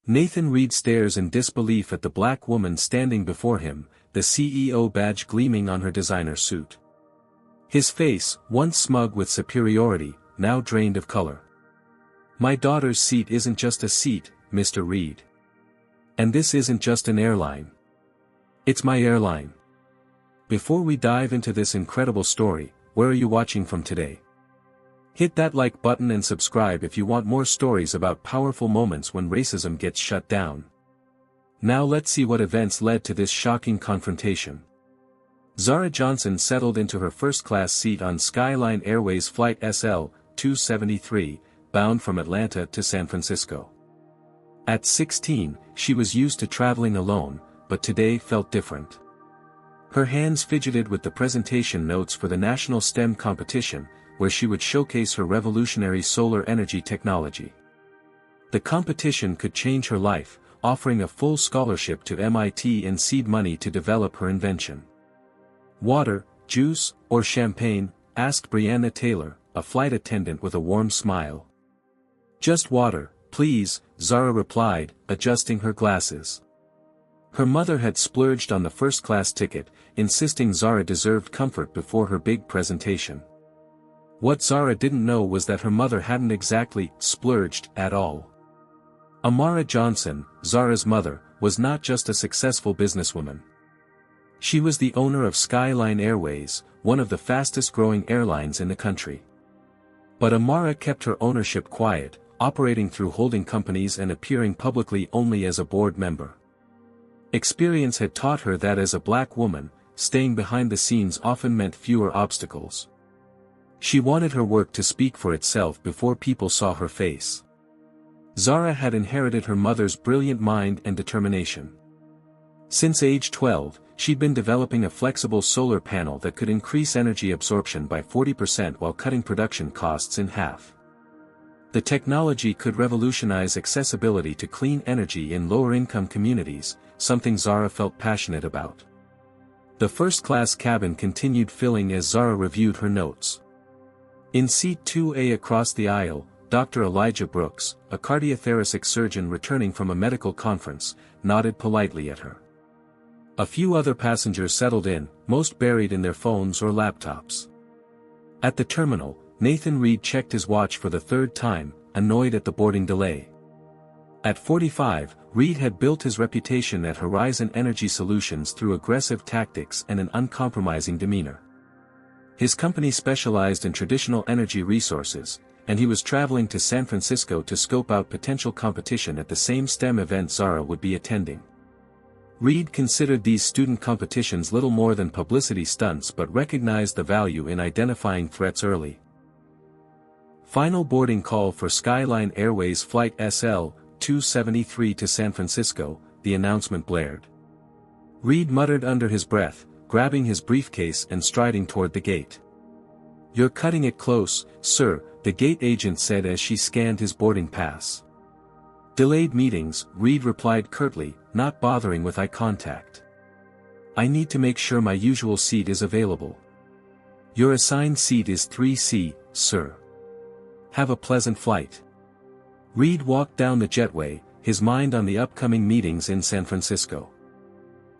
Nathan Reid stares in disbelief at the black woman standing before him, the CEO badge gleaming on her designer suit. His face, once smug with superiority, now drained of color. "My daughter's seat isn't just a seat, Mr. Reid. And this isn't just an airline. It's my airline." Before we dive into this incredible story, where are you watching from today? Hit that like button and subscribe if you want more stories about powerful moments when racism gets shut down. Now let's see what events led to this shocking confrontation. Zara Johnson settled into her first-class seat on Skyline Airways Flight SL-273, bound from Atlanta to San Francisco. At 16, she was used to traveling alone, but today felt different. Her hands fidgeted with the presentation notes for the National STEM competition, where she would showcase her revolutionary solar energy technology. The competition could change her life, offering a full scholarship to MIT and seed money to develop her invention. "Water, juice, or champagne?" asked Breonna Taylor, a flight attendant with a warm smile. "Just water, please," Zara replied, adjusting her glasses. Her mother had splurged on the first-class ticket, insisting Zara deserved comfort before her big presentation. What Zara didn't know was that her mother hadn't exactly splurged at all. Amara Johnson, Zara's mother, was not just a successful businesswoman. She was the owner of Skyline Airways, one of the fastest-growing airlines in the country. But Amara kept her ownership quiet, operating through holding companies and appearing publicly only as a board member. Experience had taught her that as a black woman, staying behind the scenes often meant fewer obstacles. She wanted her work to speak for itself before people saw her face. Zara had inherited her mother's brilliant mind and determination. Since age 12, she'd been developing a flexible solar panel that could increase energy absorption by 40% while cutting production costs in half. The technology could revolutionize accessibility to clean energy in lower-income communities, something Zara felt passionate about. The first-class cabin continued filling as Zara reviewed her notes. In seat 2A across the aisle, Dr. Elijah Brooks, a cardiothoracic surgeon returning from a medical conference, nodded politely at her. A few other passengers settled in, most buried in their phones or laptops. At the terminal, Nathan Reid checked his watch for the third time, annoyed at the boarding delay. At 45, Reid had built his reputation at Horizon Energy Solutions through aggressive tactics and an uncompromising demeanor. His company specialized in traditional energy resources, and he was traveling to San Francisco to scope out potential competition at the same STEM event Zara would be attending. Reid considered these student competitions little more than publicity stunts but recognized the value in identifying threats early. Final boarding call for Skyline Airways Flight SL-273 to San Francisco, the announcement blared. Reid muttered under his breath, grabbing his briefcase and striding toward the gate. "You're cutting it close, sir," the gate agent said as she scanned his boarding pass. "Delayed meetings," Reid replied curtly, not bothering with eye contact. "I need to make sure my usual seat is available." "Your assigned seat is 3C, sir. Have a pleasant flight." Reid walked down the jetway, his mind on the upcoming meetings in San Francisco.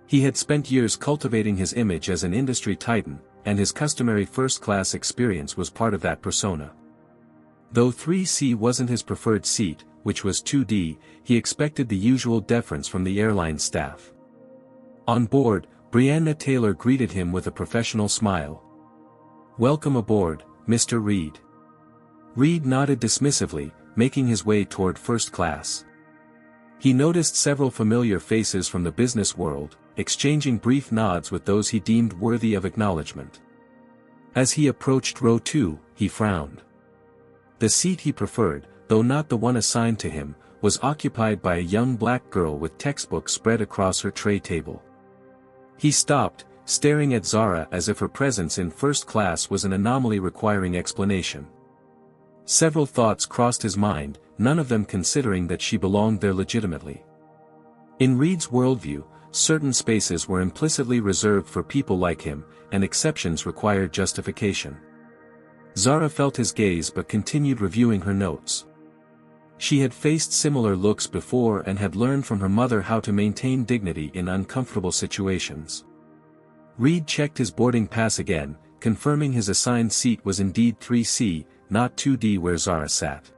He had spent years cultivating his image as an industry titan, and his customary first-class experience was part of that persona. Though 3C wasn't his preferred seat, which was 2D, he expected the usual deference from the airline staff. On board, Breonna Taylor greeted him with a professional smile. "Welcome aboard, Mr. Reid." Reid nodded dismissively, making his way toward first class. He noticed several familiar faces from the business world, exchanging brief nods with those he deemed worthy of acknowledgement. As he approached row 2, he frowned. The seat he preferred, though not the one assigned to him, was occupied by a young black girl with textbooks spread across her tray table. He stopped, staring at Zara as if her presence in first class was an anomaly requiring explanation. Several thoughts crossed his mind, none of them considering that she belonged there legitimately. In Reid's worldview, certain spaces were implicitly reserved for people like him, and exceptions required justification. Zara felt his gaze but continued reviewing her notes. She had faced similar looks before and had learned from her mother how to maintain dignity in uncomfortable situations. Reid checked his boarding pass again, confirming his assigned seat was indeed 3C, not 2D where Zara sat.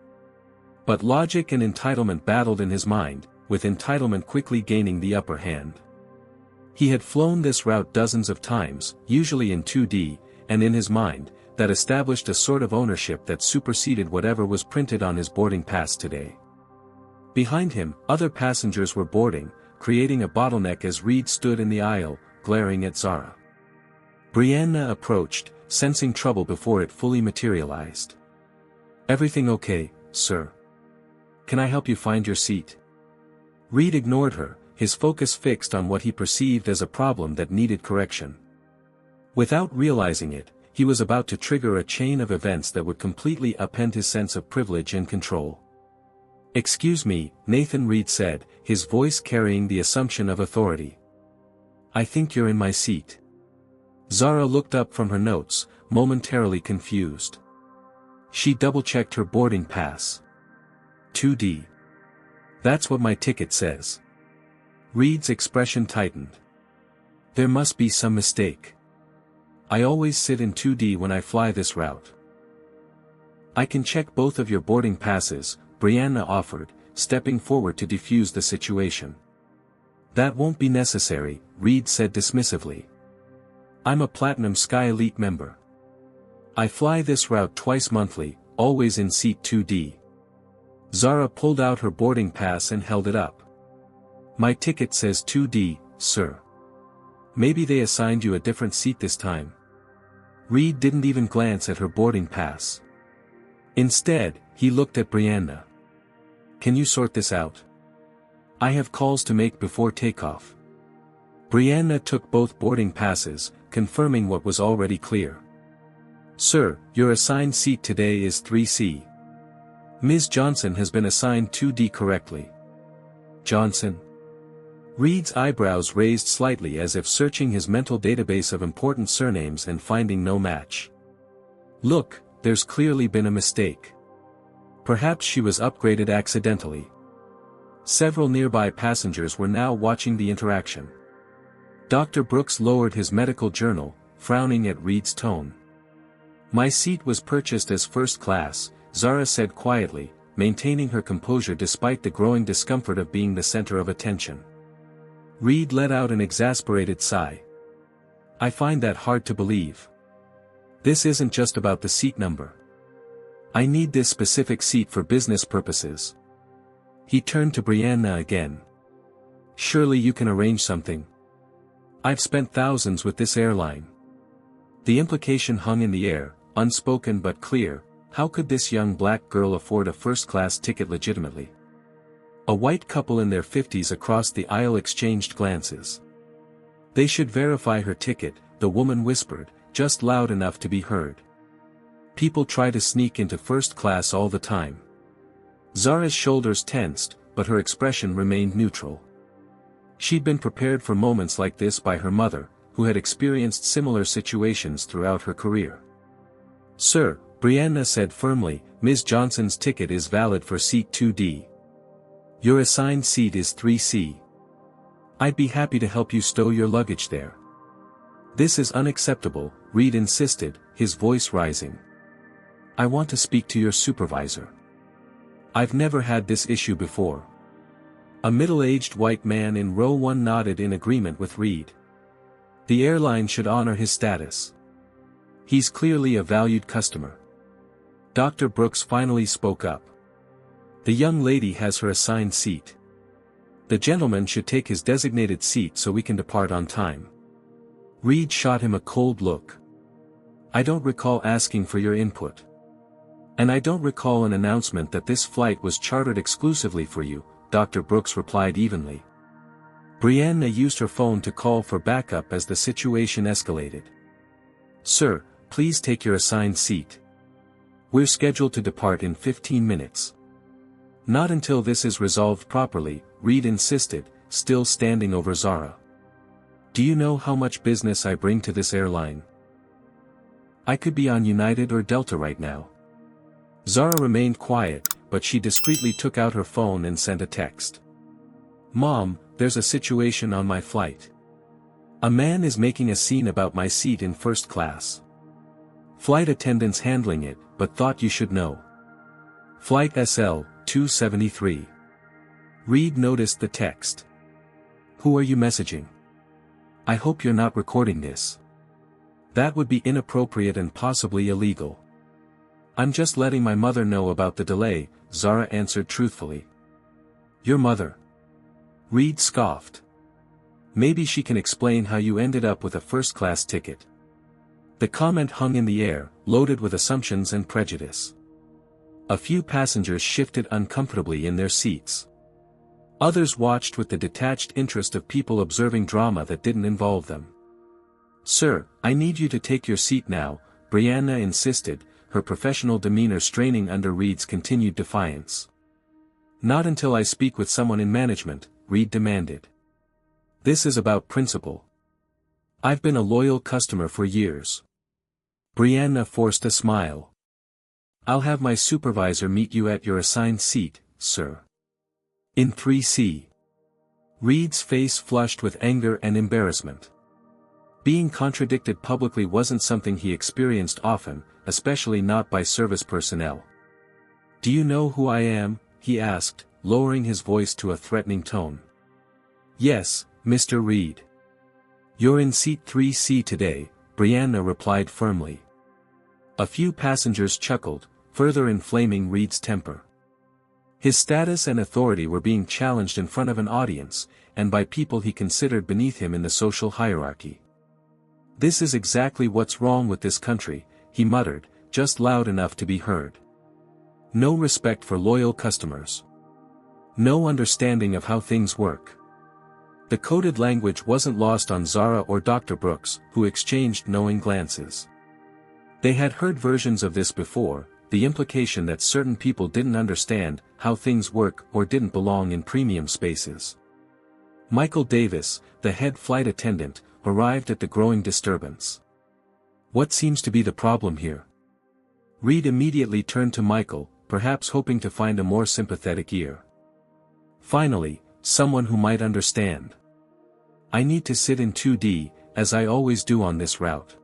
But logic and entitlement battled in his mind, with entitlement quickly gaining the upper hand. He had flown this route dozens of times, usually in 2D, and in his mind, that established a sort of ownership that superseded whatever was printed on his boarding pass today. Behind him, other passengers were boarding, creating a bottleneck as Reid stood in the aisle, glaring at Zara. Brianna approached, sensing trouble before it fully materialized. "Everything okay, sir? Can I help you find your seat?" Reid ignored her, his focus fixed on what he perceived as a problem that needed correction. Without realizing it, he was about to trigger a chain of events that would completely upend his sense of privilege and control. "Excuse me," Nathan Reid said, his voice carrying the assumption of authority. "I think you're in my seat." Zara looked up from her notes, momentarily confused. She double-checked her boarding pass. 2D. "That's what my ticket says." Reid's expression tightened. "There must be some mistake. I always sit in 2D when I fly this route." "I can check both of your boarding passes," Brianna offered, stepping forward to defuse the situation. "That won't be necessary," Reid said dismissively. "I'm a Platinum Sky Elite member. I fly this route twice monthly, always in seat 2D. Zara pulled out her boarding pass and held it up. "My ticket says 2D, sir. Maybe they assigned you a different seat this time." Reid didn't even glance at her boarding pass. Instead, he looked at Brianna. "Can you sort this out? I have calls to make before takeoff." Brianna took both boarding passes, confirming what was already clear. "Sir, your assigned seat today is 3C. Ms. Johnson has been assigned 2D correctly." "Johnson?" Reid's eyebrows raised slightly as if searching his mental database of important surnames and finding no match. "Look, there's clearly been a mistake. Perhaps she was upgraded accidentally." Several nearby passengers were now watching the interaction. Dr. Brooks lowered his medical journal, frowning at Reid's tone. "My seat was purchased as first class," Zara said quietly, maintaining her composure despite the growing discomfort of being the center of attention. Reid let out an exasperated sigh. "I find that hard to believe. This isn't just about the seat number. I need this specific seat for business purposes." He turned to Brianna again. "Surely you can arrange something. I've spent thousands with this airline." The implication hung in the air, unspoken but clear. How could this young black girl afford a first-class ticket legitimately? A white couple in their 50s across the aisle exchanged glances. "They should verify her ticket," the woman whispered, just loud enough to be heard. "People try to sneak into first class all the time." Zara's shoulders tensed, but her expression remained neutral. She'd been prepared for moments like this by her mother, who had experienced similar situations throughout her career. "Sir," Brianna said firmly, "Ms. Johnson's ticket is valid for seat 2D. Your assigned seat is 3C. I'd be happy to help you stow your luggage there." "This is unacceptable," Reid insisted, his voice rising. "I want to speak to your supervisor. I've never had this issue before." A middle-aged white man in row 1 nodded in agreement with Reid. "The airline should honor his status. He's clearly a valued customer." Dr. Brooks finally spoke up. "The young lady has her assigned seat. The gentleman should take his designated seat so we can depart on time." Reid shot him a cold look. "I don't recall asking for your input. And I don't recall an announcement that this flight was chartered exclusively for you," Dr. Brooks replied evenly. Brianna used her phone to call for backup as the situation escalated. "Sir, please take your assigned seat. We're scheduled to depart in 15 minutes. "Not until this is resolved properly," Reid insisted, still standing over Zara. "Do you know how much business I bring to this airline? I could be on United or Delta right now." Zara remained quiet, but she discreetly took out her phone and sent a text. "Mom, there's a situation on my flight. A man is making a scene about my seat in first class. Flight attendants handling it, but thought you should know. Flight SL 273. Reid noticed the text. "Who are you messaging? I hope you're not recording this. That would be inappropriate and possibly illegal." "I'm just letting my mother know about the delay," Zara answered truthfully. "Your mother?" Reid scoffed. "Maybe she can explain how you ended up with a first-class ticket." The comment hung in the air, loaded with assumptions and prejudice. A few passengers shifted uncomfortably in their seats. Others watched with the detached interest of people observing drama that didn't involve them. "Sir, I need you to take your seat now," Brianna insisted, her professional demeanor straining under Reid's continued defiance. "Not until I speak with someone in management," Reid demanded. "This is about principle. I've been a loyal customer for years." Brianna forced a smile. "I'll have my supervisor meet you at your assigned seat, sir. In 3C. Reid's face flushed with anger and embarrassment. Being contradicted publicly wasn't something he experienced often, especially not by service personnel. "Do you know who I am?" he asked, lowering his voice to a threatening tone. "Yes, Mr. Reid. You're in seat 3C today," Brianna replied firmly. A few passengers chuckled, further inflaming Reid's temper. His status and authority were being challenged in front of an audience, and by people he considered beneath him in the social hierarchy. "This is exactly what's wrong with this country," he muttered, just loud enough to be heard. "No respect for loyal customers. No understanding of how things work." The coded language wasn't lost on Zara or Dr. Brooks, who exchanged knowing glances. They had heard versions of this before, the implication that certain people didn't understand how things work or didn't belong in premium spaces. Michael Davis, the head flight attendant, arrived at the growing disturbance. "What seems to be the problem here?" Reid immediately turned to Michael, perhaps hoping to find a more sympathetic ear. "Finally, someone who might understand. I need to sit in 2D, as I always do on this route.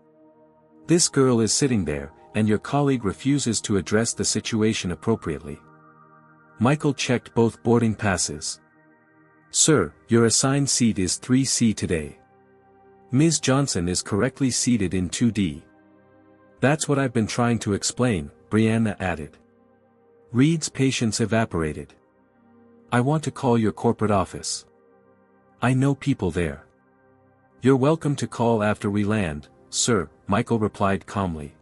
This girl is sitting there, and your colleague refuses to address the situation appropriately." Michael checked both boarding passes. "Sir, your assigned seat is 3C today. Ms. Johnson is correctly seated in 2D. "That's what I've been trying to explain," Brianna added. Reid's patience evaporated. "I want to call your corporate office. I know people there." "You're welcome to call after we land, sir," Michael replied calmly.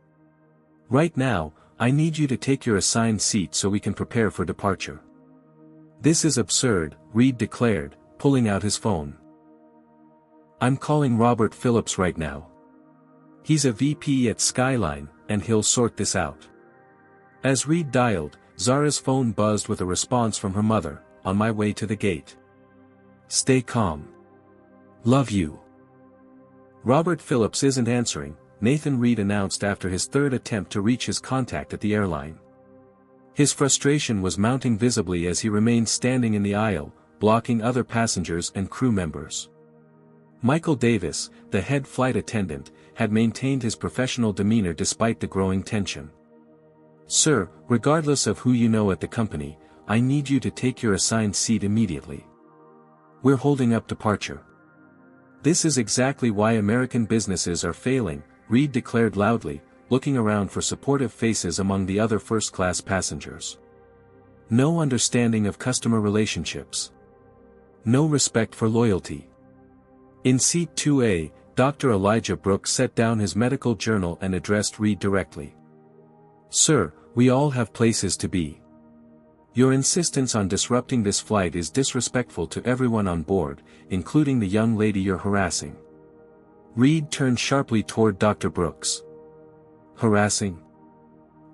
"Right now, I need you to take your assigned seat so we can prepare for departure." "This is absurd," Reid declared, pulling out his phone. "I'm calling Robert Phillips right now. He's a VP at Skyline, and he'll sort this out." As Reid dialed, Zara's phone buzzed with a response from her mother, "On my way to the gate. Stay calm. Love you." "Robert Phillips isn't answering," Nathan Reid announced after his third attempt to reach his contact at the airline. His frustration was mounting visibly as he remained standing in the aisle, blocking other passengers and crew members. Michael Davis, the head flight attendant, had maintained his professional demeanor despite the growing tension. "Sir, regardless of who you know at the company, I need you to take your assigned seat immediately. We're holding up departure." "This is exactly why American businesses are failing," Reid declared loudly, looking around for supportive faces among the other first-class passengers. "No understanding of customer relationships. No respect for loyalty." In seat 2A, Dr. Elijah Brooks set down his medical journal and addressed Reid directly. "Sir, we all have places to be. Your insistence on disrupting this flight is disrespectful to everyone on board, including the young lady you're harassing." Reid turned sharply toward Dr. Brooks. "Harassing?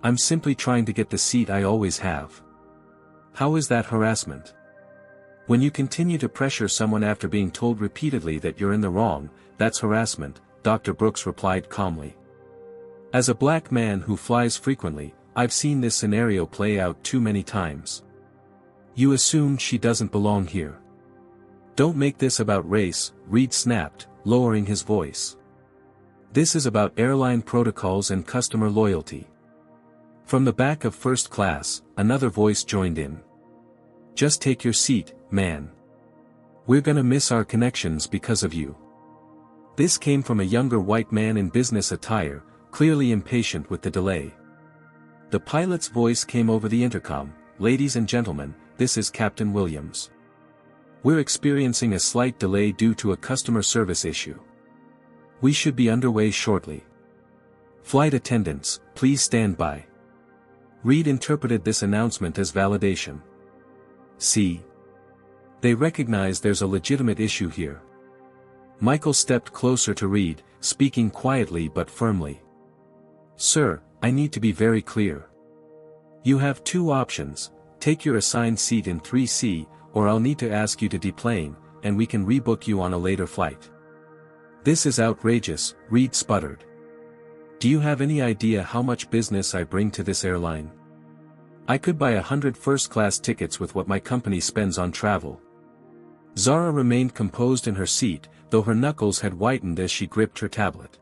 I'm simply trying to get the seat I always have. How is that harassment? When you continue to pressure someone after being told repeatedly that you're in the wrong, that's harassment," Dr. Brooks replied calmly. "As a black man who flies frequently, I've seen this scenario play out too many times. You assume she doesn't belong here. Don't make this about race, Reid snapped, lowering his voice. This is about airline protocols and customer loyalty. From the back of first class, another voice joined in. Just take your seat, man. We're gonna miss our connections because of you. This came from a younger white man in business attire, clearly impatient with the delay. The pilot's voice came over the intercom. Ladies and gentlemen, this is Captain Williams. We're experiencing a slight delay due to a customer service issue. We should be underway shortly. Flight attendants, please stand by. Reid interpreted this announcement as validation. See? They recognize there's a legitimate issue here. Michael stepped closer to Reid, speaking quietly but firmly. Sir, I need to be very clear. You have two options: take your assigned seat in 3C, or I'll need to ask you to deplane, and we can rebook you on a later flight. This is outrageous, Reid sputtered. Do you have any idea how much business I bring to this airline? I could buy 100 first-class tickets with what my company spends on travel. Zara remained composed in her seat, though her knuckles had whitened as she gripped her tablet.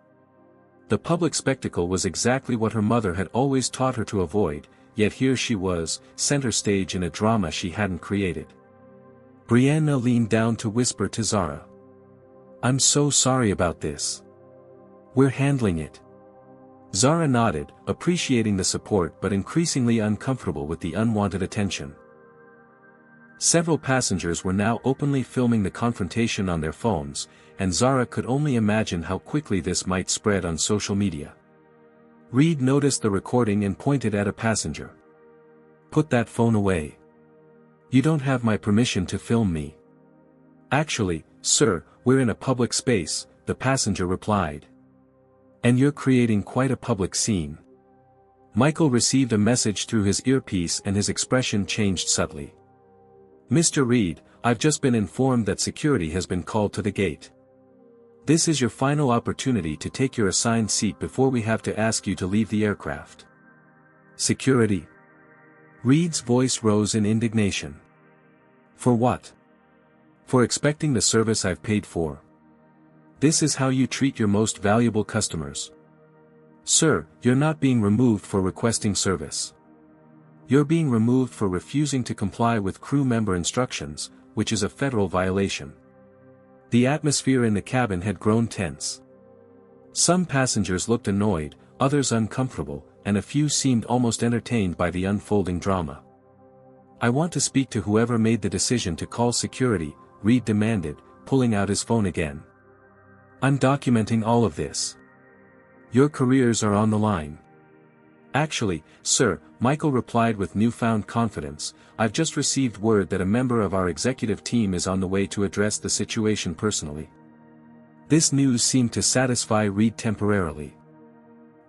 The public spectacle was exactly what her mother had always taught her to avoid, yet here she was, center stage in a drama she hadn't created. Brianna leaned down to whisper to Zara. I'm so sorry about this. We're handling it. Zara nodded, appreciating the support but increasingly uncomfortable with the unwanted attention. Several passengers were now openly filming the confrontation on their phones, and Zara could only imagine how quickly this might spread on social media. Reid noticed the recording and pointed at a passenger. Put that phone away. You don't have my permission to film me. Actually, sir, we're in a public space, the passenger replied. And you're creating quite a public scene. Michael received a message through his earpiece and his expression changed subtly. Mr. Reid, I've just been informed that security has been called to the gate. This is your final opportunity to take your assigned seat before we have to ask you to leave the aircraft. Security? Reid's voice rose in indignation. For what? For expecting the service I've paid for. This is how you treat your most valuable customers. Sir, you're not being removed for requesting service. You're being removed for refusing to comply with crew member instructions, which is a federal violation. The atmosphere in the cabin had grown tense. Some passengers looked annoyed, others uncomfortable, and a few seemed almost entertained by the unfolding drama. I want to speak to whoever made the decision to call security, Reid demanded, pulling out his phone again. I'm documenting all of this. Your careers are on the line. Actually, sir, Michael replied with newfound confidence, I've just received word that a member of our executive team is on the way to address the situation personally. This news seemed to satisfy Reid temporarily.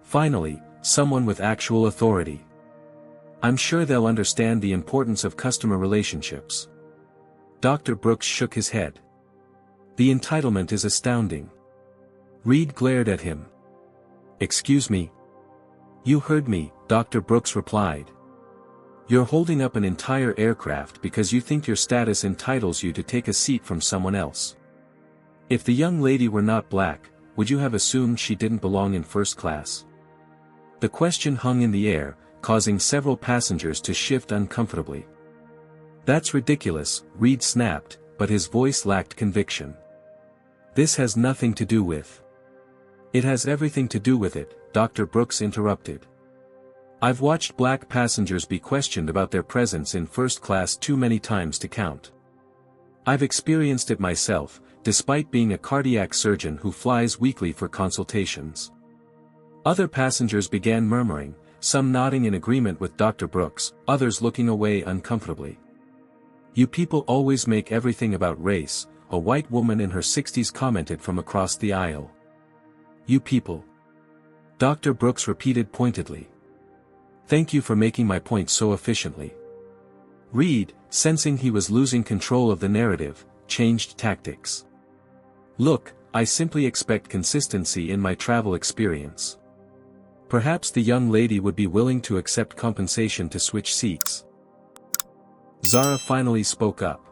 Finally, someone with actual authority. I'm sure they'll understand the importance of customer relationships. Dr. Brooks shook his head. The entitlement is astounding. Reid glared at him. Excuse me. You heard me, Dr. Brooks replied. You're holding up an entire aircraft because you think your status entitles you to take a seat from someone else. If the young lady were not black, would you have assumed she didn't belong in first class? The question hung in the air, causing several passengers to shift uncomfortably. That's ridiculous, Reid snapped, but his voice lacked conviction. This has nothing to do with. It has everything to do with it, Dr. Brooks interrupted. I've watched black passengers be questioned about their presence in first class too many times to count. I've experienced it myself, despite being a cardiac surgeon who flies weekly for consultations. Other passengers began murmuring, some nodding in agreement with Dr. Brooks, others looking away uncomfortably. You people always make everything about race, a white woman in her 60s commented from across the aisle. You people. Dr. Brooks repeated pointedly. Thank you for making my point so efficiently. Reid, sensing he was losing control of the narrative, changed tactics. Look, I simply expect consistency in my travel experience. Perhaps the young lady would be willing to accept compensation to switch seats. Zara finally spoke up.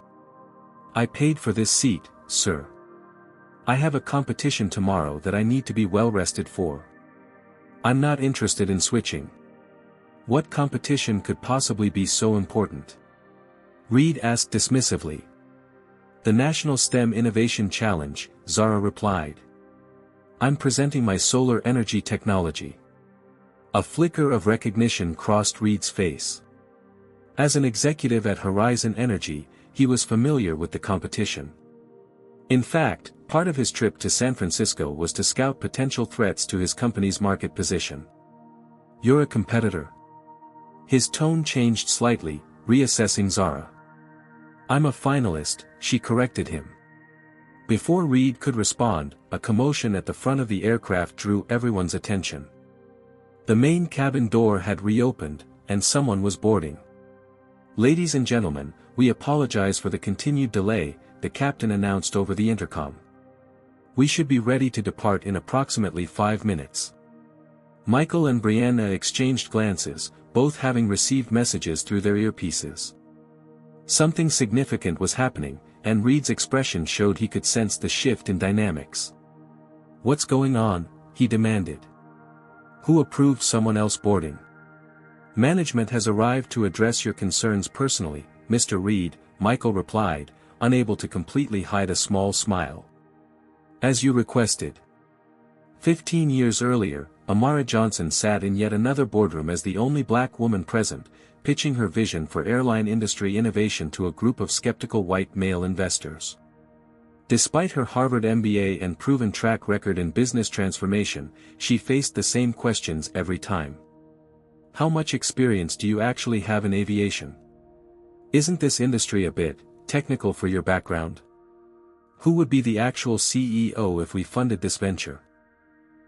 I paid for this seat, sir. I have a competition tomorrow that I need to be well rested for. I'm not interested in switching. What competition could possibly be so important? Reid asked dismissively. The National STEM Innovation Challenge, Zara replied. I'm presenting my solar energy technology. A flicker of recognition crossed Reid's face. As an executive at Horizon Energy, he was familiar with the competition. In fact, part of his trip to San Francisco was to scout potential threats to his company's market position. You're a competitor. His tone changed slightly, reassessing Zara. I'm a finalist, she corrected him. Before Reid could respond, a commotion at the front of the aircraft drew everyone's attention. The main cabin door had reopened, and someone was boarding. Ladies and gentlemen, we apologize for the continued delay, the captain announced over the intercom. We should be ready to depart in approximately 5 minutes. Michael and Brianna exchanged glances, both having received messages through their earpieces. Something significant was happening, and Reid's expression showed he could sense the shift in dynamics. What's going on? He demanded. Who approved someone else boarding? Management has arrived to address your concerns personally, Mr. Reid, Michael replied, unable to completely hide a small smile. As you requested. 15 years earlier, Amara Johnson sat in yet another boardroom as the only black woman present, pitching her vision for airline industry innovation to a group of skeptical white male investors. Despite her Harvard MBA and proven track record in business transformation, she faced the same questions every time. How much experience do you actually have in aviation? Isn't this industry a bit technical for your background? Who would be the actual CEO if we funded this venture?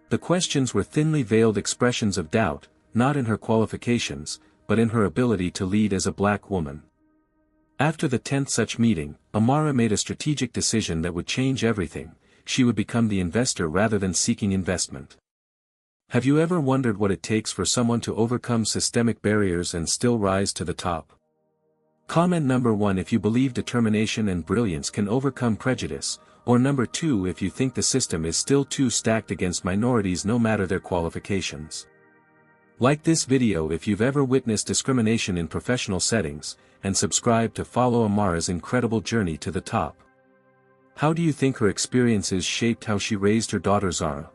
The questions were thinly veiled expressions of doubt, not in her qualifications, but in her ability to lead as a black woman. After the 10th such meeting, Amara made a strategic decision that would change everything. She would become the investor rather than seeking investment. Have you ever wondered what it takes for someone to overcome systemic barriers and still rise to the top? Comment number 1 if you believe determination and brilliance can overcome prejudice, or number 2 if you think the system is still too stacked against minorities no matter their qualifications. Like this video if you've ever witnessed discrimination in professional settings, and subscribe to follow Amara's incredible journey to the top. How do you think her experiences shaped how she raised her daughter Zara?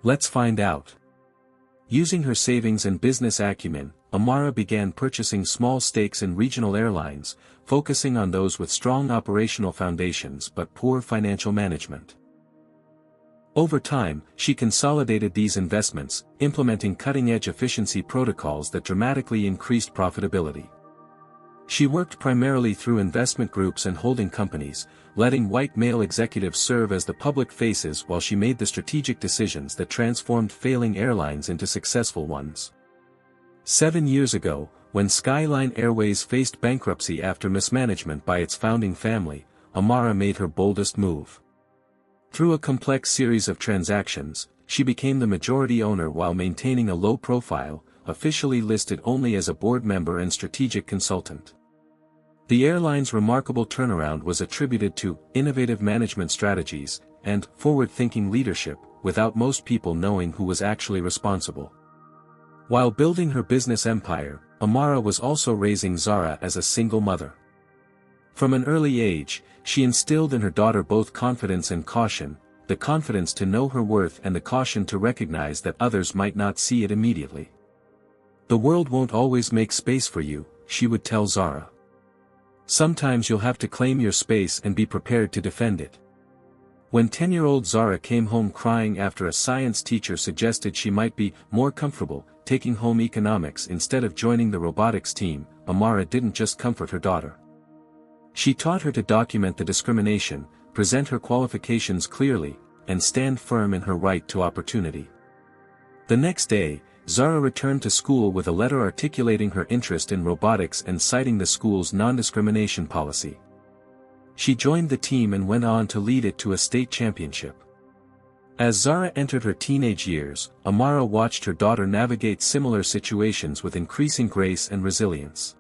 Let's find out. Using her savings and business acumen, Amara began purchasing small stakes in regional airlines, focusing on those with strong operational foundations but poor financial management. Over time, she consolidated these investments, implementing cutting-edge efficiency protocols that dramatically increased profitability. She worked primarily through investment groups and holding companies, letting white male executives serve as the public faces while she made the strategic decisions that transformed failing airlines into successful ones. 7 years ago, when Skyline Airways faced bankruptcy after mismanagement by its founding family, Amara made her boldest move. Through a complex series of transactions, she became the majority owner while maintaining a low profile, officially listed only as a board member and strategic consultant. The airline's remarkable turnaround was attributed to innovative management strategies and forward-thinking leadership, without most people knowing who was actually responsible. While building her business empire, Amara was also raising Zara as a single mother. From an early age, she instilled in her daughter both confidence and caution, the confidence to know her worth and the caution to recognize that others might not see it immediately. The world won't always make space for you, she would tell Zara. Sometimes you'll have to claim your space and be prepared to defend it. When 10-year-old Zara came home crying after a science teacher suggested she might be more comfortable taking home economics instead of joining the robotics team, Amara didn't just comfort her daughter. She taught her to document the discrimination, present her qualifications clearly, and stand firm in her right to opportunity. The next day, Zara returned to school with a letter articulating her interest in robotics and citing the school's non-discrimination policy. She joined the team and went on to lead it to a state championship. As Zara entered her teenage years, Amara watched her daughter navigate similar situations with increasing grace and resilience.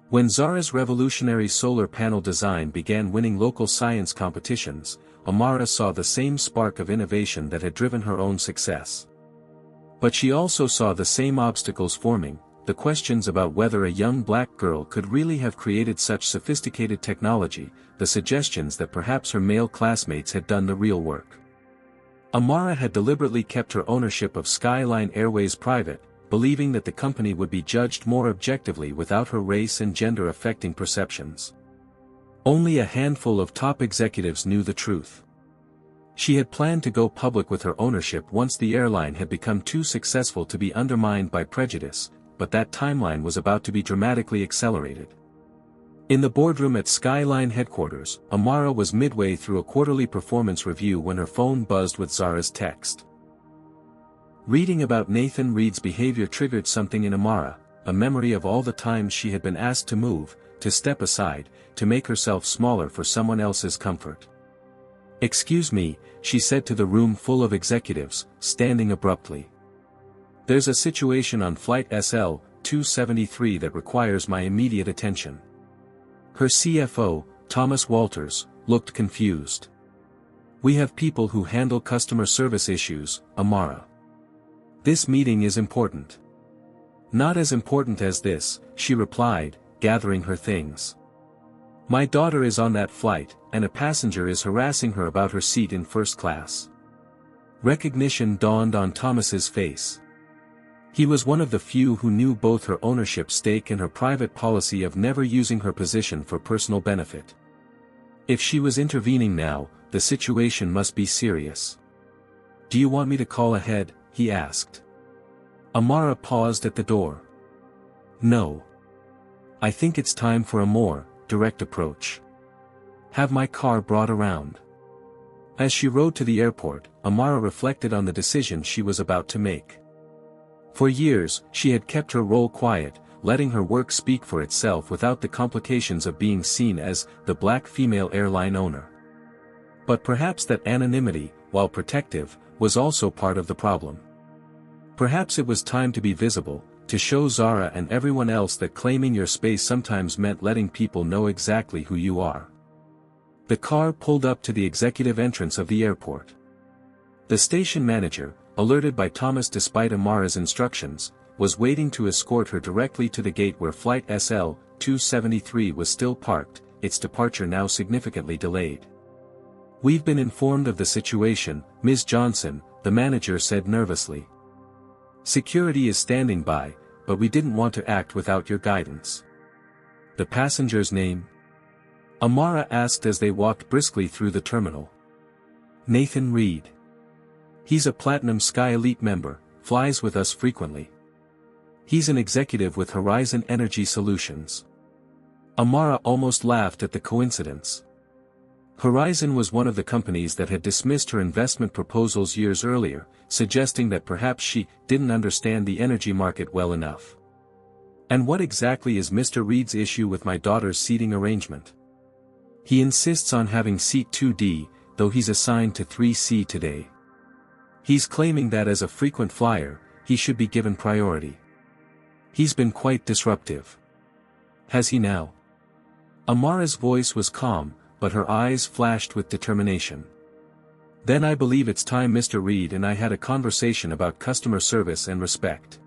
When Zara's revolutionary solar panel design began winning local science competitions, Amara saw the same spark of innovation that had driven her own success. But she also saw the same obstacles forming, the questions about whether a young black girl could really have created such sophisticated technology, the suggestions that perhaps her male classmates had done the real work. Amara had deliberately kept her ownership of Skyline Airways private, believing that the company would be judged more objectively without her race and gender affecting perceptions. Only a handful of top executives knew the truth. She had planned to go public with her ownership once the airline had become too successful to be undermined by prejudice, but that timeline was about to be dramatically accelerated. In the boardroom at Skyline headquarters, Amara was midway through a quarterly performance review when her phone buzzed with Zara's text. Reading about Nathan Reid's behavior triggered something in Amara, a memory of all the times she had been asked to move, to step aside, to make herself smaller for someone else's comfort. "Excuse me," she said to the room full of executives, standing abruptly. "There's a situation on Flight SL-273 that requires my immediate attention." Her CFO, Thomas Walters, looked confused. "We have people who handle customer service issues, Amara. This meeting is important." "Not as important as this," she replied, gathering her things. "My daughter is on that flight, and a passenger is harassing her about her seat in first class." Recognition dawned on Thomas's face. He was one of the few who knew both her ownership stake and her private policy of never using her position for personal benefit. If she was intervening now, the situation must be serious. "Do you want me to call ahead?" he asked. Amara paused at the door. "No. I think it's time for a more direct approach. Have my car brought around." As she rode to the airport, Amara reflected on the decision she was about to make. For years, she had kept her role quiet, letting her work speak for itself without the complications of being seen as the black female airline owner. But perhaps that anonymity, while protective, was also part of the problem. Perhaps it was time to be visible, to show Zara and everyone else that claiming your space sometimes meant letting people know exactly who you are. The car pulled up to the executive entrance of the airport. The station manager, alerted by Thomas despite Amara's instructions, was waiting to escort her directly to the gate where Flight SL-273 was still parked, its departure now significantly delayed. "We've been informed of the situation, Ms. Johnson," the manager said nervously. "Security is standing by, but we didn't want to act without your guidance." "The passenger's name?" Amara asked as they walked briskly through the terminal. "Nathan Reid. He's a Platinum Sky Elite member, flies with us frequently. He's an executive with Horizon Energy Solutions." Amara almost laughed at the coincidence. Horizon was one of the companies that had dismissed her investment proposals years earlier, suggesting that perhaps she didn't understand the energy market well enough. "And what exactly is Mr. Reid's issue with my daughter's seating arrangement?" "He insists on having seat 2D, though he's assigned to 3C today. He's claiming that as a frequent flyer, he should be given priority. He's been quite disruptive." "Has he now?" Amara's voice was calm, but her eyes flashed with determination. "Then I believe it's time Mr. Reid and I had a conversation about customer service and respect."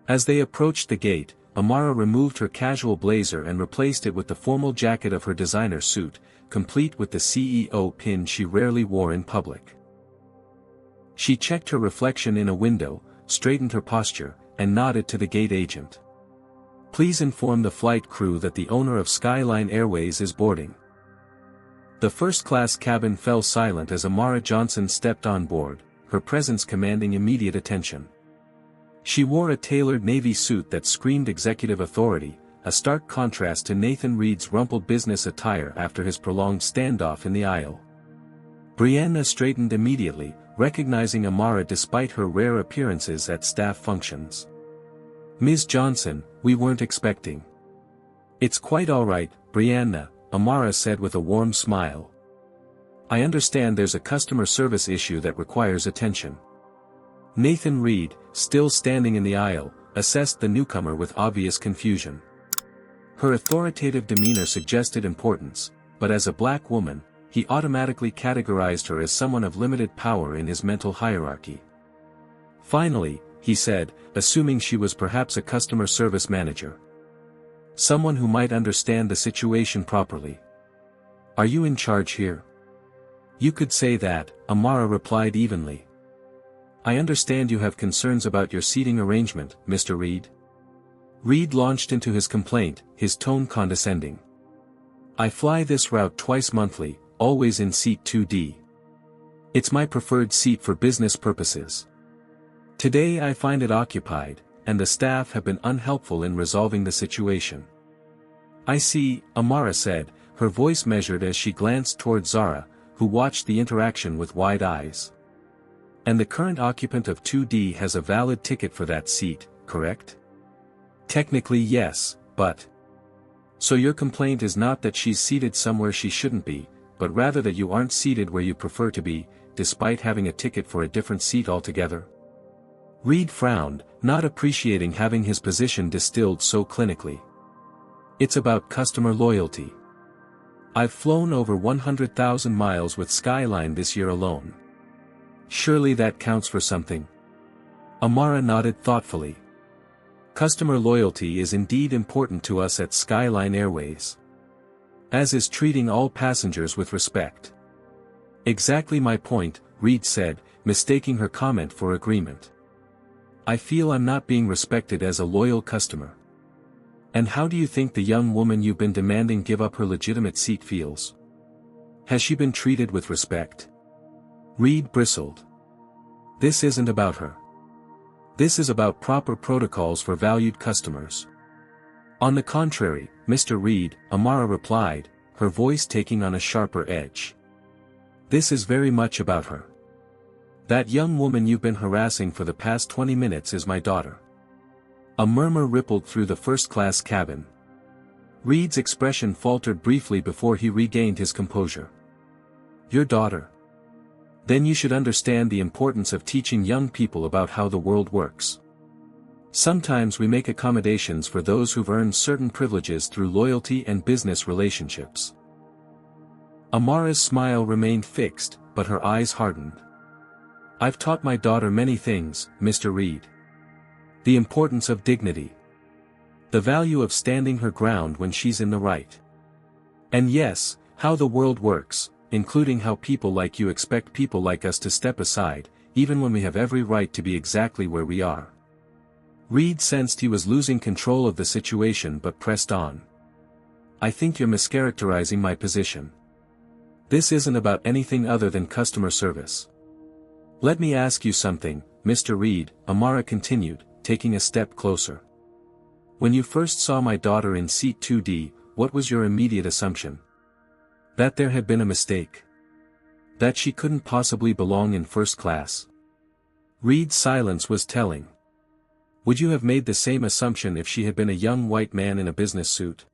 As they approached the gate, Amara removed her casual blazer and replaced it with the formal jacket of her designer suit, complete with the CEO pin she rarely wore in public. She checked her reflection in a window, straightened her posture, and nodded to the gate agent. "Please inform the flight crew that the owner of Skyline Airways is boarding." The first-class cabin fell silent as Amara Johnson stepped on board, her presence commanding immediate attention. She wore a tailored navy suit that screamed executive authority, a stark contrast to Nathan Reid's rumpled business attire after his prolonged standoff in the aisle. Brianna straightened immediately, recognizing Amara despite her rare appearances at staff functions. "Ms. Johnson, we weren't expecting." "It's quite all right, Brianna," Amara said with a warm smile. I understand there's a customer service issue that requires attention. Nathan Reid, still standing in the aisle, assessed the newcomer with obvious confusion. Her authoritative demeanor suggested importance, but as a black woman, he automatically categorized her as someone of limited power in his mental hierarchy. Finally, he said, assuming she was perhaps a customer service manager. Someone who might understand the situation properly. Are you in charge here? You could say that, Amara replied evenly. I understand you have concerns about your seating arrangement, Mr. Reid. Reid launched into his complaint, his tone condescending. I fly this route twice monthly, always in seat 2D. It's my preferred seat for business purposes. Today I find it occupied, and the staff have been unhelpful in resolving the situation. I see, Amara said, her voice measured as she glanced toward Zara, who watched the interaction with wide eyes. And the current occupant of 2D has a valid ticket for that seat, correct? Technically yes, but... So your complaint is not that she's seated somewhere she shouldn't be, but rather that you aren't seated where you prefer to be, despite having a ticket for a different seat altogether? Reid frowned, not appreciating having his position distilled so clinically. It's about customer loyalty. I've flown over 100,000 miles with Skyline this year alone. Surely that counts for something. Amara nodded thoughtfully. Customer loyalty is indeed important to us at Skyline Airways. As is treating all passengers with respect. Exactly my point, Reid said, mistaking her comment for agreement. I feel I'm not being respected as a loyal customer. And how do you think the young woman you've been demanding give up her legitimate seat feels? Has she been treated with respect? Reid bristled. This isn't about her. This is about proper protocols for valued customers. On the contrary, Mr. Reid, Amara replied, her voice taking on a sharper edge. This is very much about her. That young woman you've been harassing for the past 20 minutes is my daughter. A murmur rippled through the first-class cabin. Reid's expression faltered briefly before he regained his composure. Your daughter? Then you should understand the importance of teaching young people about how the world works. Sometimes we make accommodations for those who've earned certain privileges through loyalty and business relationships. Amara's smile remained fixed, but her eyes hardened. I've taught my daughter many things, Mr. Reid. The importance of dignity. The value of standing her ground when she's in the right. And yes, how the world works, including how people like you expect people like us to step aside, even when we have every right to be exactly where we are. Reid sensed he was losing control of the situation but pressed on. I think you're mischaracterizing my position. This isn't about anything other than customer service. Let me ask you something, Mr. Reid, Amara continued, taking a step closer. When you first saw my daughter in seat 2D, what was your immediate assumption? That there had been a mistake. That she couldn't possibly belong in first class. Reid's silence was telling. Would you have made the same assumption if she had been a young white man in a business suit?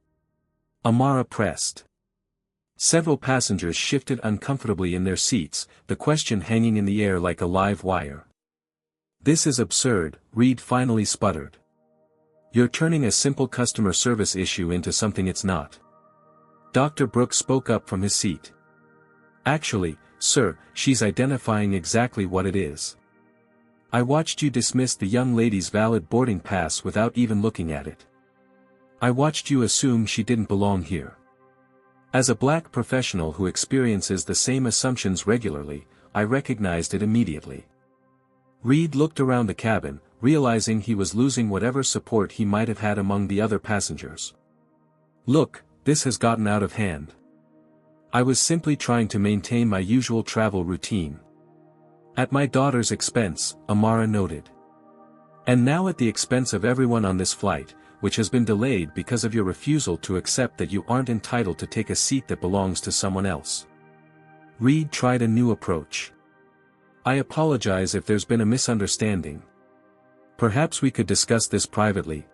Amara pressed. Several passengers shifted uncomfortably in their seats, the question hanging in the air like a live wire. This is absurd, Reid finally sputtered. You're turning a simple customer service issue into something it's not. Dr. Brooks spoke up from his seat. Actually, sir, she's identifying exactly what it is. I watched you dismiss the young lady's valid boarding pass without even looking at it. I watched you assume she didn't belong here. As a black professional who experiences the same assumptions regularly, I recognized it immediately. Reid looked around the cabin, realizing he was losing whatever support he might have had among the other passengers. Look, this has gotten out of hand. I was simply trying to maintain my usual travel routine. At my daughter's expense, Amara noted. And now at the expense of everyone on this flight, which has been delayed because of your refusal to accept that you aren't entitled to take a seat that belongs to someone else. Reid tried a new approach. I apologize if there's been a misunderstanding. Perhaps we could discuss this privately.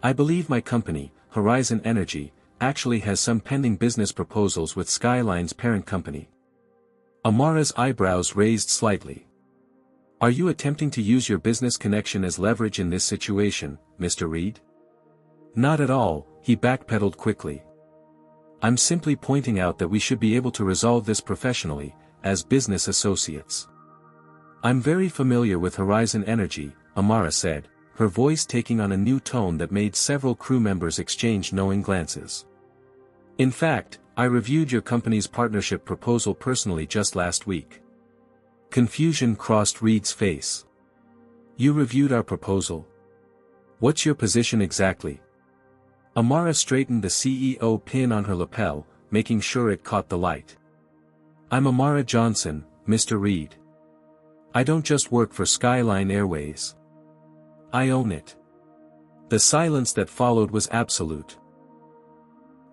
I believe my company, Horizon Energy, actually has some pending business proposals with Skyline's parent company. Amara's eyebrows raised slightly. Are you attempting to use your business connection as leverage in this situation, Mr. Reid? Not at all, he backpedaled quickly. I'm simply pointing out that we should be able to resolve this professionally, as business associates. I'm very familiar with Horizon Energy, Amara said, her voice taking on a new tone that made several crew members exchange knowing glances. In fact, I reviewed your company's partnership proposal personally just last week. Confusion crossed Reid's face. You reviewed our proposal? What's your position exactly? Amara straightened the CEO pin on her lapel, making sure it caught the light. I'm Amara Johnson, Mr. Reid. I don't just work for Skyline Airways. I own it. The silence that followed was absolute.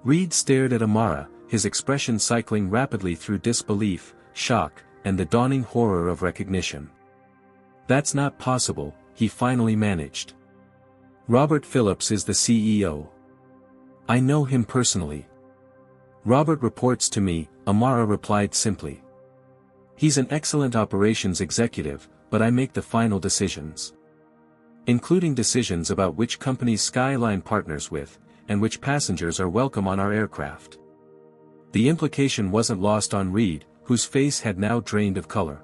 Reid stared at Amara, his expression cycling rapidly through disbelief, shock, and the dawning horror of recognition. That's not possible, he finally managed. Robert Phillips is the CEO. I know him personally. Robert reports to me, Amara replied simply. He's an excellent operations executive, but I make the final decisions. Including decisions about which companies Skyline partners with, and which passengers are welcome on our aircraft. The implication wasn't lost on Reid, whose face had now drained of color.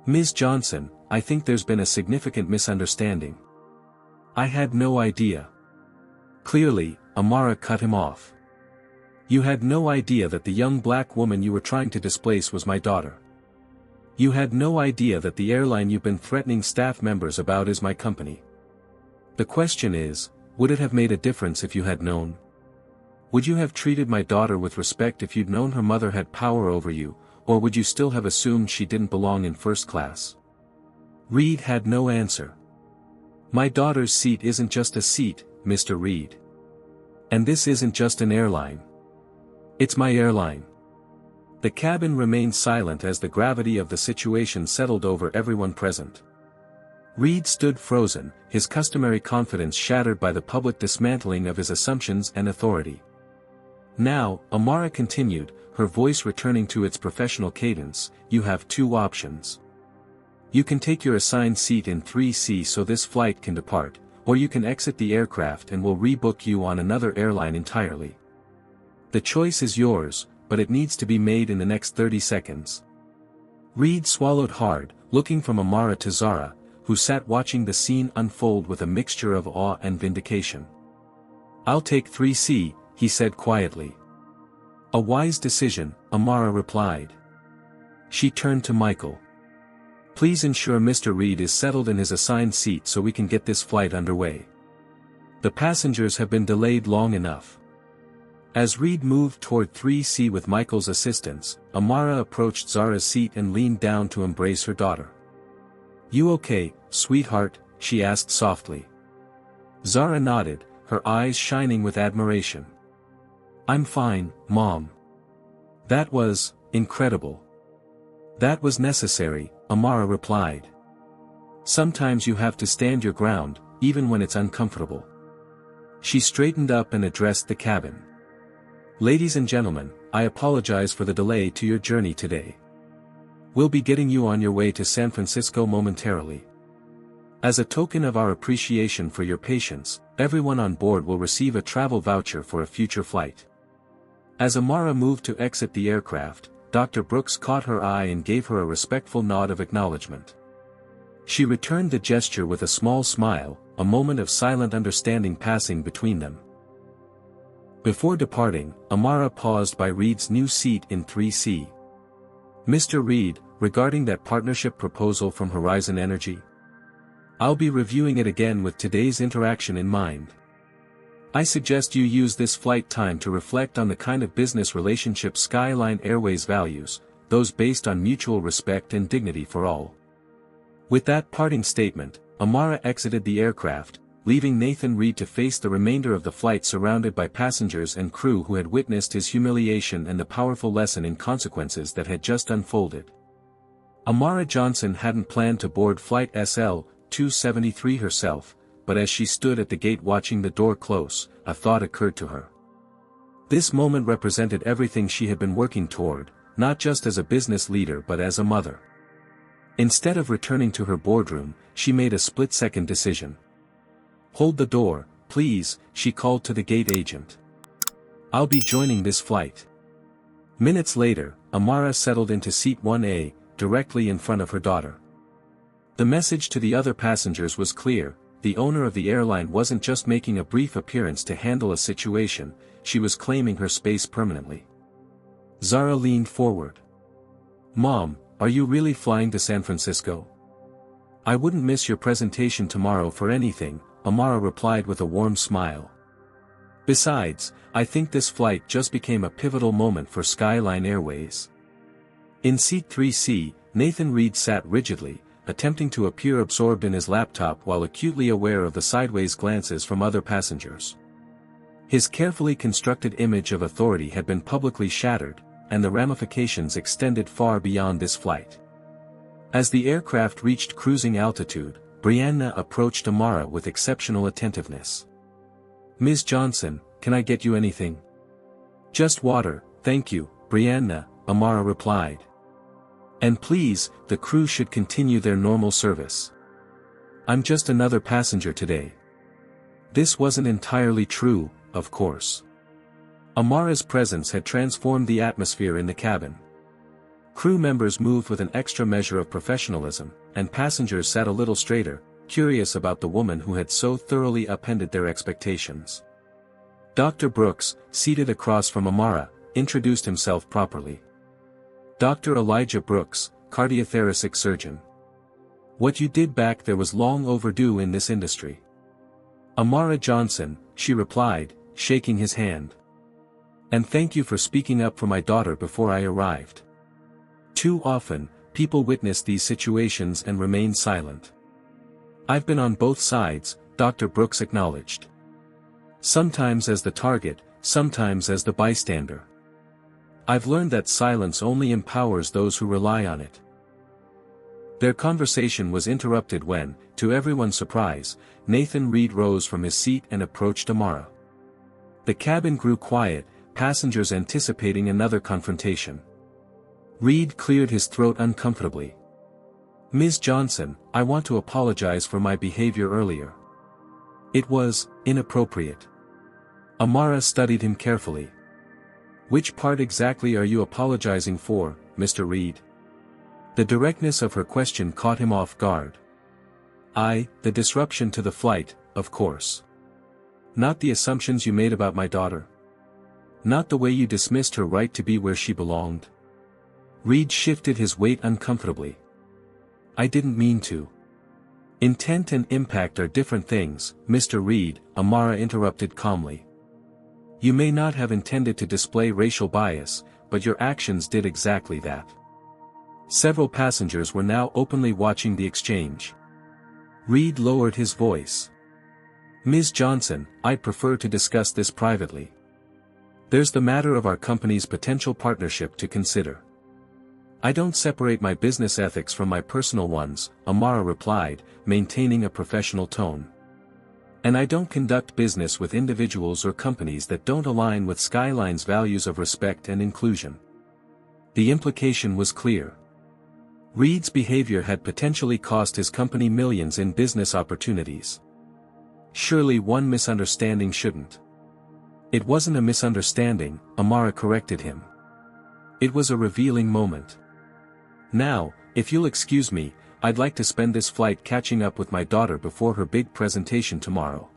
Ms. Johnson, I think there's been a significant misunderstanding. I had no idea. Clearly, Amara cut him off. You had no idea that the young black woman you were trying to displace was my daughter. You had no idea that the airline you've been threatening staff members about is my company. The question is, would it have made a difference if you had known? Would you have treated my daughter with respect if you'd known her mother had power over you, or would you still have assumed she didn't belong in first class? Reid had no answer. My daughter's seat isn't just a seat, Mr. Reid. And this isn't just an airline. It's my airline. The cabin remained silent as the gravity of the situation settled over everyone present. Reid stood frozen, his customary confidence shattered by the public dismantling of his assumptions and authority. Now, Amara continued, her voice returning to its professional cadence, you have two options. You can take your assigned seat in 3C so this flight can depart, or you can exit the aircraft and we'll rebook you on another airline entirely. The choice is yours, but it needs to be made in the next 30 seconds. Reid swallowed hard, looking from Amara to Zara, who sat watching the scene unfold with a mixture of awe and vindication. I'll take 3C, he said quietly. A wise decision, Amara replied. She turned to Michael. Please ensure Mr. Reid is settled in his assigned seat so we can get this flight underway. The passengers have been delayed long enough. As Reid moved toward 3C with Michael's assistance, Amara approached Zara's seat and leaned down to embrace her daughter. You okay, sweetheart? She asked softly. Zara nodded, her eyes shining with admiration. I'm fine, Mom. That was incredible. That was necessary, Amara replied. Sometimes you have to stand your ground, even when it's uncomfortable. She straightened up and addressed the cabin. Ladies and gentlemen, I apologize for the delay to your journey today. We'll be getting you on your way to San Francisco momentarily. As a token of our appreciation for your patience, everyone on board will receive a travel voucher for a future flight. As Amara moved to exit the aircraft, Dr. Brooks caught her eye and gave her a respectful nod of acknowledgement. She returned the gesture with a small smile, a moment of silent understanding passing between them. Before departing, Amara paused by Reid's new seat in 3C. Mr. Reid, regarding that partnership proposal from Horizon Energy? I'll be reviewing it again with today's interaction in mind. I suggest you use this flight time to reflect on the kind of business relationship Skyline Airways values, those based on mutual respect and dignity for all. With that parting statement, Amara exited the aircraft, leaving Nathan Reid to face the remainder of the flight surrounded by passengers and crew who had witnessed his humiliation and the powerful lesson in consequences that had just unfolded. Amara Johnson hadn't planned to board Flight SL-273 herself, but as she stood at the gate watching the door close, a thought occurred to her. This moment represented everything she had been working toward, not just as a business leader but as a mother. Instead of returning to her boardroom, she made a split-second decision. "Hold the door, please," she called to the gate agent. "I'll be joining this flight." Minutes later, Amara settled into seat 1A, directly in front of her daughter. The message to the other passengers was clear: the owner of the airline wasn't just making a brief appearance to handle a situation, she was claiming her space permanently. Zara leaned forward. "Mom, are you really flying to San Francisco?" "I wouldn't miss your presentation tomorrow for anything," Amara replied with a warm smile. "Besides, I think this flight just became a pivotal moment for Skyline Airways." In seat 3C, Nathan Reid sat rigidly, attempting to appear absorbed in his laptop while acutely aware of the sideways glances from other passengers. His carefully constructed image of authority had been publicly shattered, and the ramifications extended far beyond this flight. As the aircraft reached cruising altitude, Brianna approached Amara with exceptional attentiveness. "Ms. Johnson, can I get you anything?" "Just water, thank you, Brianna," Amara replied. "And please, the crew should continue their normal service. I'm just another passenger today." This wasn't entirely true, of course. Amara's presence had transformed the atmosphere in the cabin. Crew members moved with an extra measure of professionalism, and passengers sat a little straighter, curious about the woman who had so thoroughly upended their expectations. Dr. Brooks, seated across from Amara, introduced himself properly. "Dr. Elijah Brooks, cardiothoracic surgeon. What you did back there was long overdue in this industry." "Amara Johnson," she replied, shaking his hand. "And thank you for speaking up for my daughter before I arrived. Too often, people witness these situations and remain silent." "I've been on both sides," Dr. Brooks acknowledged. "Sometimes as the target, sometimes as the bystander. I've learned that silence only empowers those who rely on it." Their conversation was interrupted when, to everyone's surprise, Nathan Reid rose from his seat and approached Amara. The cabin grew quiet, passengers anticipating another confrontation. Reid cleared his throat uncomfortably. "Ms. Johnson, I want to apologize for my behavior earlier. It was inappropriate." Amara studied him carefully. "Which part exactly are you apologizing for, Mr. Reid?" The directness of her question caught him off guard. The disruption to the flight, of course. Not the assumptions you made about my daughter. Not the way you dismissed her right to be where she belonged." Reid shifted his weight uncomfortably. "I didn't mean to." "Intent and impact are different things, Mr. Reid," Amara interrupted calmly. "You may not have intended to display racial bias, but your actions did exactly that." Several passengers were now openly watching the exchange. Reid lowered his voice. "Ms. Johnson, I'd prefer to discuss this privately. There's the matter of our company's potential partnership to consider." "I don't separate my business ethics from my personal ones," Amara replied, maintaining a professional tone. "And I don't conduct business with individuals or companies that don't align with Skyline's values of respect and inclusion." The implication was clear. Reid's behavior had potentially cost his company millions in business opportunities. Surely one misunderstanding shouldn't. "It wasn't a misunderstanding," Amara corrected him. "It was a revealing moment. Now, if you'll excuse me, I'd like to spend this flight catching up with my daughter before her big presentation tomorrow."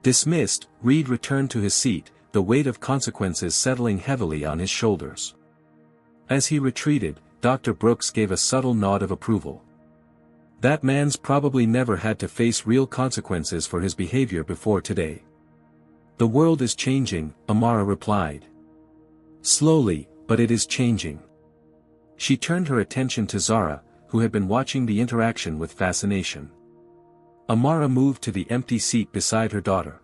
Dismissed, Reid returned to his seat, the weight of consequences settling heavily on his shoulders. As he retreated, Dr. Brooks gave a subtle nod of approval. "That man's probably never had to face real consequences for his behavior before today." "The world is changing," Amara replied. "Slowly, but it is changing." She turned her attention to Zara, who had been watching the interaction with fascination. Amara moved to the empty seat beside her daughter.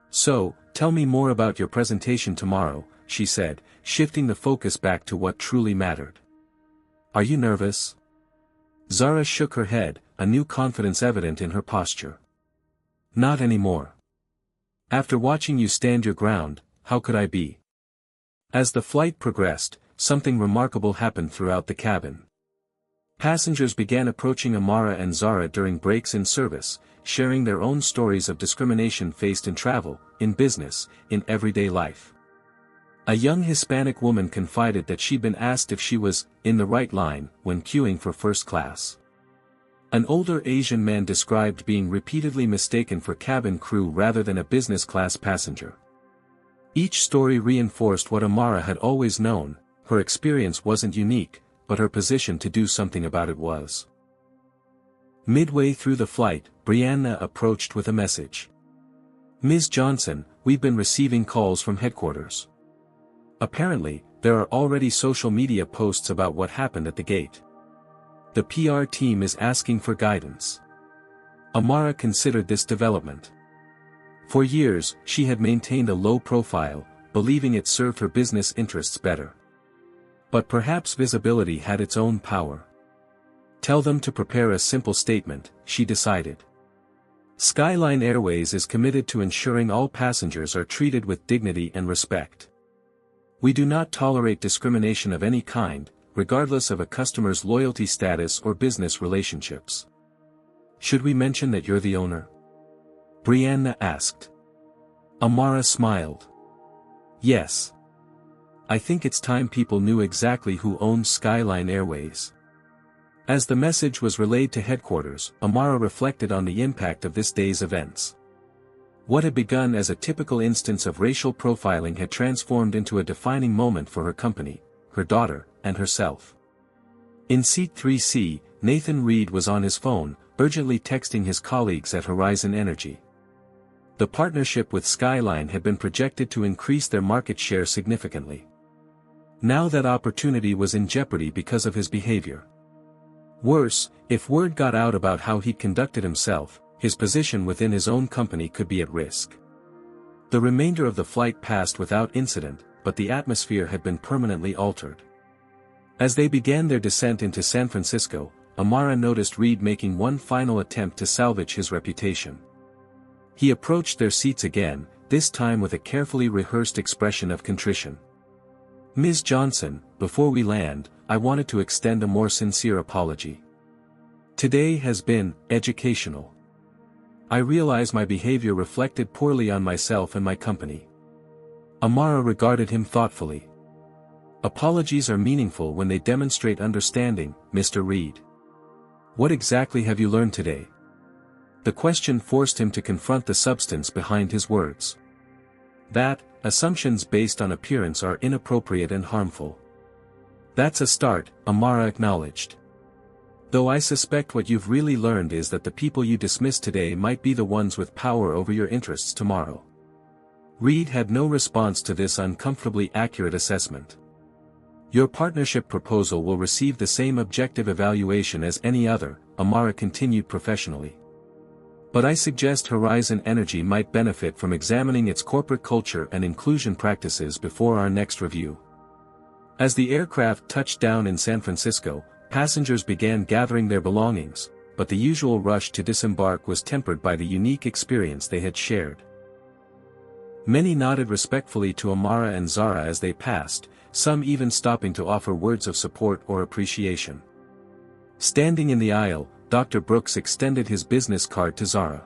"So, tell me more about your presentation tomorrow," she said, shifting the focus back to what truly mattered. "Are you nervous?" Zara shook her head, a new confidence evident in her posture. "Not anymore. After watching you stand your ground, how could I be?" As the flight progressed, something remarkable happened throughout the cabin. Passengers began approaching Amara and Zara during breaks in service, sharing their own stories of discrimination faced in travel, in business, in everyday life. A young Hispanic woman confided that she'd been asked if she was in the right line when queuing for first class. An older Asian man described being repeatedly mistaken for cabin crew rather than a business class passenger. Each story reinforced what Amara had always known: her experience wasn't unique, but her position to do something about it was. Midway through the flight, Brianna approached with a message. "Ms. Johnson, we've been receiving calls from headquarters. Apparently, there are already social media posts about what happened at the gate. The PR team is asking for guidance." Amara considered this development. For years, she had maintained a low profile, believing it served her business interests better. But perhaps visibility had its own power. Tell them to prepare a simple statement, she decided. Skyline Airways is committed to ensuring all passengers are treated with dignity and respect. We do not tolerate discrimination of any kind, regardless of a customer's loyalty status or business relationships. Should we mention that you're the owner? Brianna asked. Amara smiled. Yes. I think it's time people knew exactly who owns Skyline Airways. As the message was relayed to headquarters, Amara reflected on the impact of this day's events. What had begun as a typical instance of racial profiling had transformed into a defining moment for her company, her daughter, and herself. In Seat 3C, Nathan Reid was on his phone, urgently texting his colleagues at Horizon Energy. The partnership with Skyline had been projected to increase their market share significantly. Now that opportunity was in jeopardy because of his behavior. Worse, if word got out about how he conducted himself, his position within his own company could be at risk. The remainder of the flight passed without incident, but the atmosphere had been permanently altered. As they began their descent into San Francisco, Amara noticed Reid making one final attempt to salvage his reputation. He approached their seats again, this time with a carefully rehearsed expression of contrition. "Ms. Johnson, before we land, I wanted to extend a more sincere apology. Today has been educational. I realize my behavior reflected poorly on myself and my company." Amara regarded him thoughtfully. "Apologies are meaningful when they demonstrate understanding, Mr. Reid. What exactly have you learned today?" The question forced him to confront the substance behind his words. "That, assumptions based on appearance are inappropriate and harmful." "That's a start," Amara acknowledged. "Though I suspect what you've really learned is that the people you dismissed today might be the ones with power over your interests tomorrow." Reid had no response to this uncomfortably accurate assessment. "Your partnership proposal will receive the same objective evaluation as any other," Amara continued professionally. "But I suggest Horizon Energy might benefit from examining its corporate culture and inclusion practices before our next review." As the aircraft touched down in San Francisco, passengers began gathering their belongings, but the usual rush to disembark was tempered by the unique experience they had shared. Many nodded respectfully to Amara and Zara as they passed, some even stopping to offer words of support or appreciation. Standing in the aisle, Dr. Brooks extended his business card to Zara.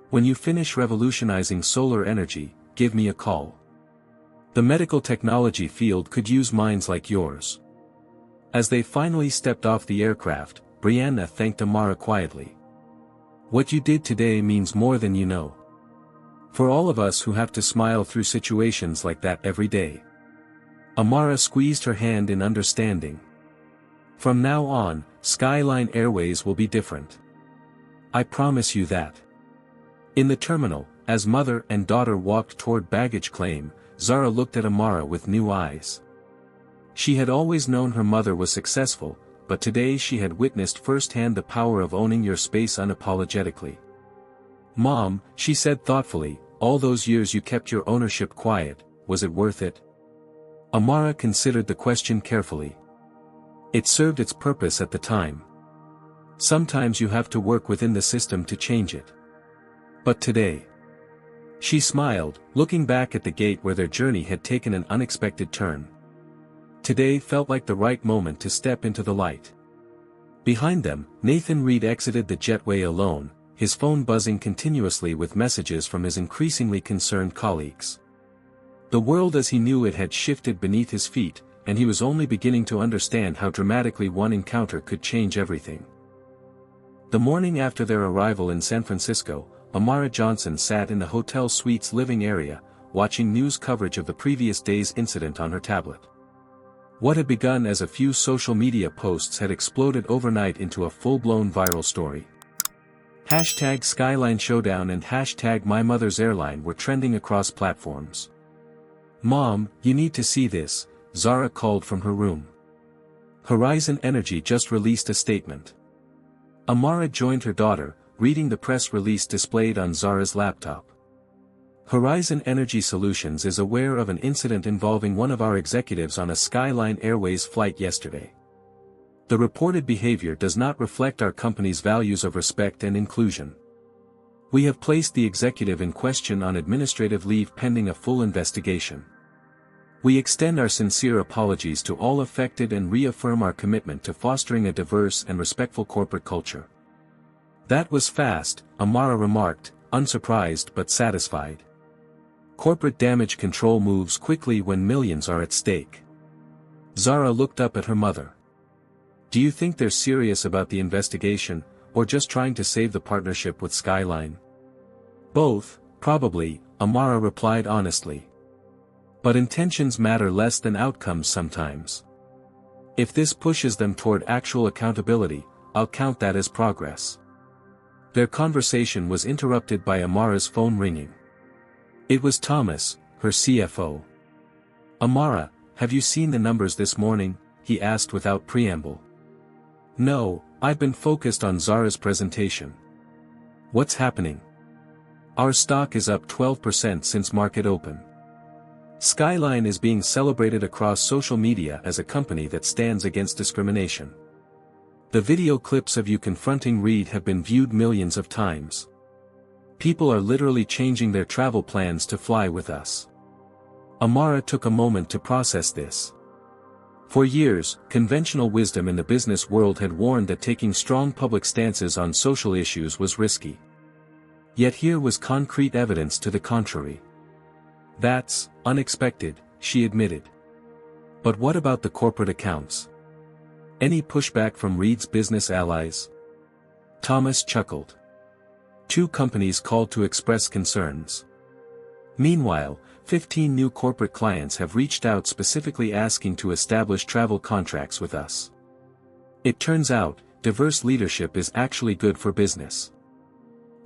"When you finish revolutionizing solar energy, give me a call. The medical technology field could use minds like yours." As they finally stepped off the aircraft, Brianna thanked Amara quietly. "What you did today means more than you know. For all of us who have to smile through situations like that every day." Amara squeezed her hand in understanding. "From now on, Skyline Airways will be different. I promise you that." In the terminal, as mother and daughter walked toward baggage claim, Zara looked at Amara with new eyes. She had always known her mother was successful, but today she had witnessed firsthand the power of owning your space unapologetically. "Mom," she said thoughtfully, "all those years you kept your ownership quiet, was it worth it?" Amara considered the question carefully. It served its purpose at the time. Sometimes you have to work within the system to change it. But today, She smiled, looking back at the gate where their journey had taken an unexpected turn. Today felt like the right moment to step into the light. Behind them, Nathan Reid exited the jetway alone, his phone buzzing continuously with messages from his increasingly concerned colleagues. The world as he knew it had shifted beneath his feet, and he was only beginning to understand how dramatically one encounter could change everything. The morning after their arrival in San Francisco, Amara Johnson sat in the hotel suite's living area, watching news coverage of the previous day's incident on her tablet. What had begun as a few social media posts had exploded overnight into a full-blown viral story. Hashtag Skyline Showdown and hashtag My Mother's Airline were trending across platforms. "Mom, you need to see this," Zara called from her room. Horizon Energy just released a statement. Amara joined her daughter, reading the press release displayed on Zara's laptop. Horizon Energy Solutions is aware of an incident involving one of our executives on a Skyline Airways flight yesterday. The reported behavior does not reflect our company's values of respect and inclusion. We have placed the executive in question on administrative leave pending a full investigation. We extend our sincere apologies to all affected and reaffirm our commitment to fostering a diverse and respectful corporate culture. That was fast, Amara remarked, unsurprised but satisfied. Corporate damage control moves quickly when millions are at stake. Zara looked up at her mother. "Do you think they're serious about the investigation, or just trying to save the partnership with Skyline?" "Both, probably," Amara replied honestly. "But intentions matter less than outcomes sometimes. If this pushes them toward actual accountability, I'll count that as progress." Their conversation was interrupted by Amara's phone ringing. It was Thomas, her CFO. "Amara, have you seen the numbers this morning?" he asked without preamble. "No, I've been focused on Zara's presentation." "What's happening?" "Our stock is up 12% since market open. Skyline is being celebrated across social media as a company that stands against discrimination. The video clips of you confronting Reid have been viewed millions of times. People are literally changing their travel plans to fly with us." Amara took a moment to process this. For years, conventional wisdom in the business world had warned that taking strong public stances on social issues was risky. Yet here was concrete evidence to the contrary. "That's unexpected," she admitted. "But what about the corporate accounts? Any pushback from Reid's business allies?" Thomas chuckled. "Two companies called to express concerns. Meanwhile, 15 new corporate clients have reached out specifically asking to establish travel contracts with us. It turns out, diverse leadership is actually good for business."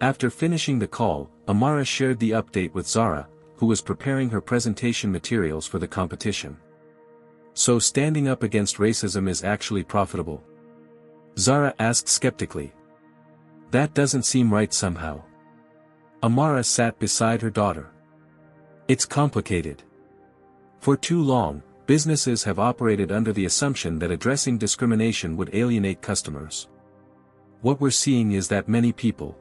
After finishing the call, Amara shared the update with Zara, who was preparing her presentation materials for the competition. "So standing up against racism is actually profitable?" Zara asked skeptically. "That doesn't seem right somehow." Amara sat beside her daughter. "It's complicated. For too long, businesses have operated under the assumption that addressing discrimination would alienate customers. What we're seeing is that many people,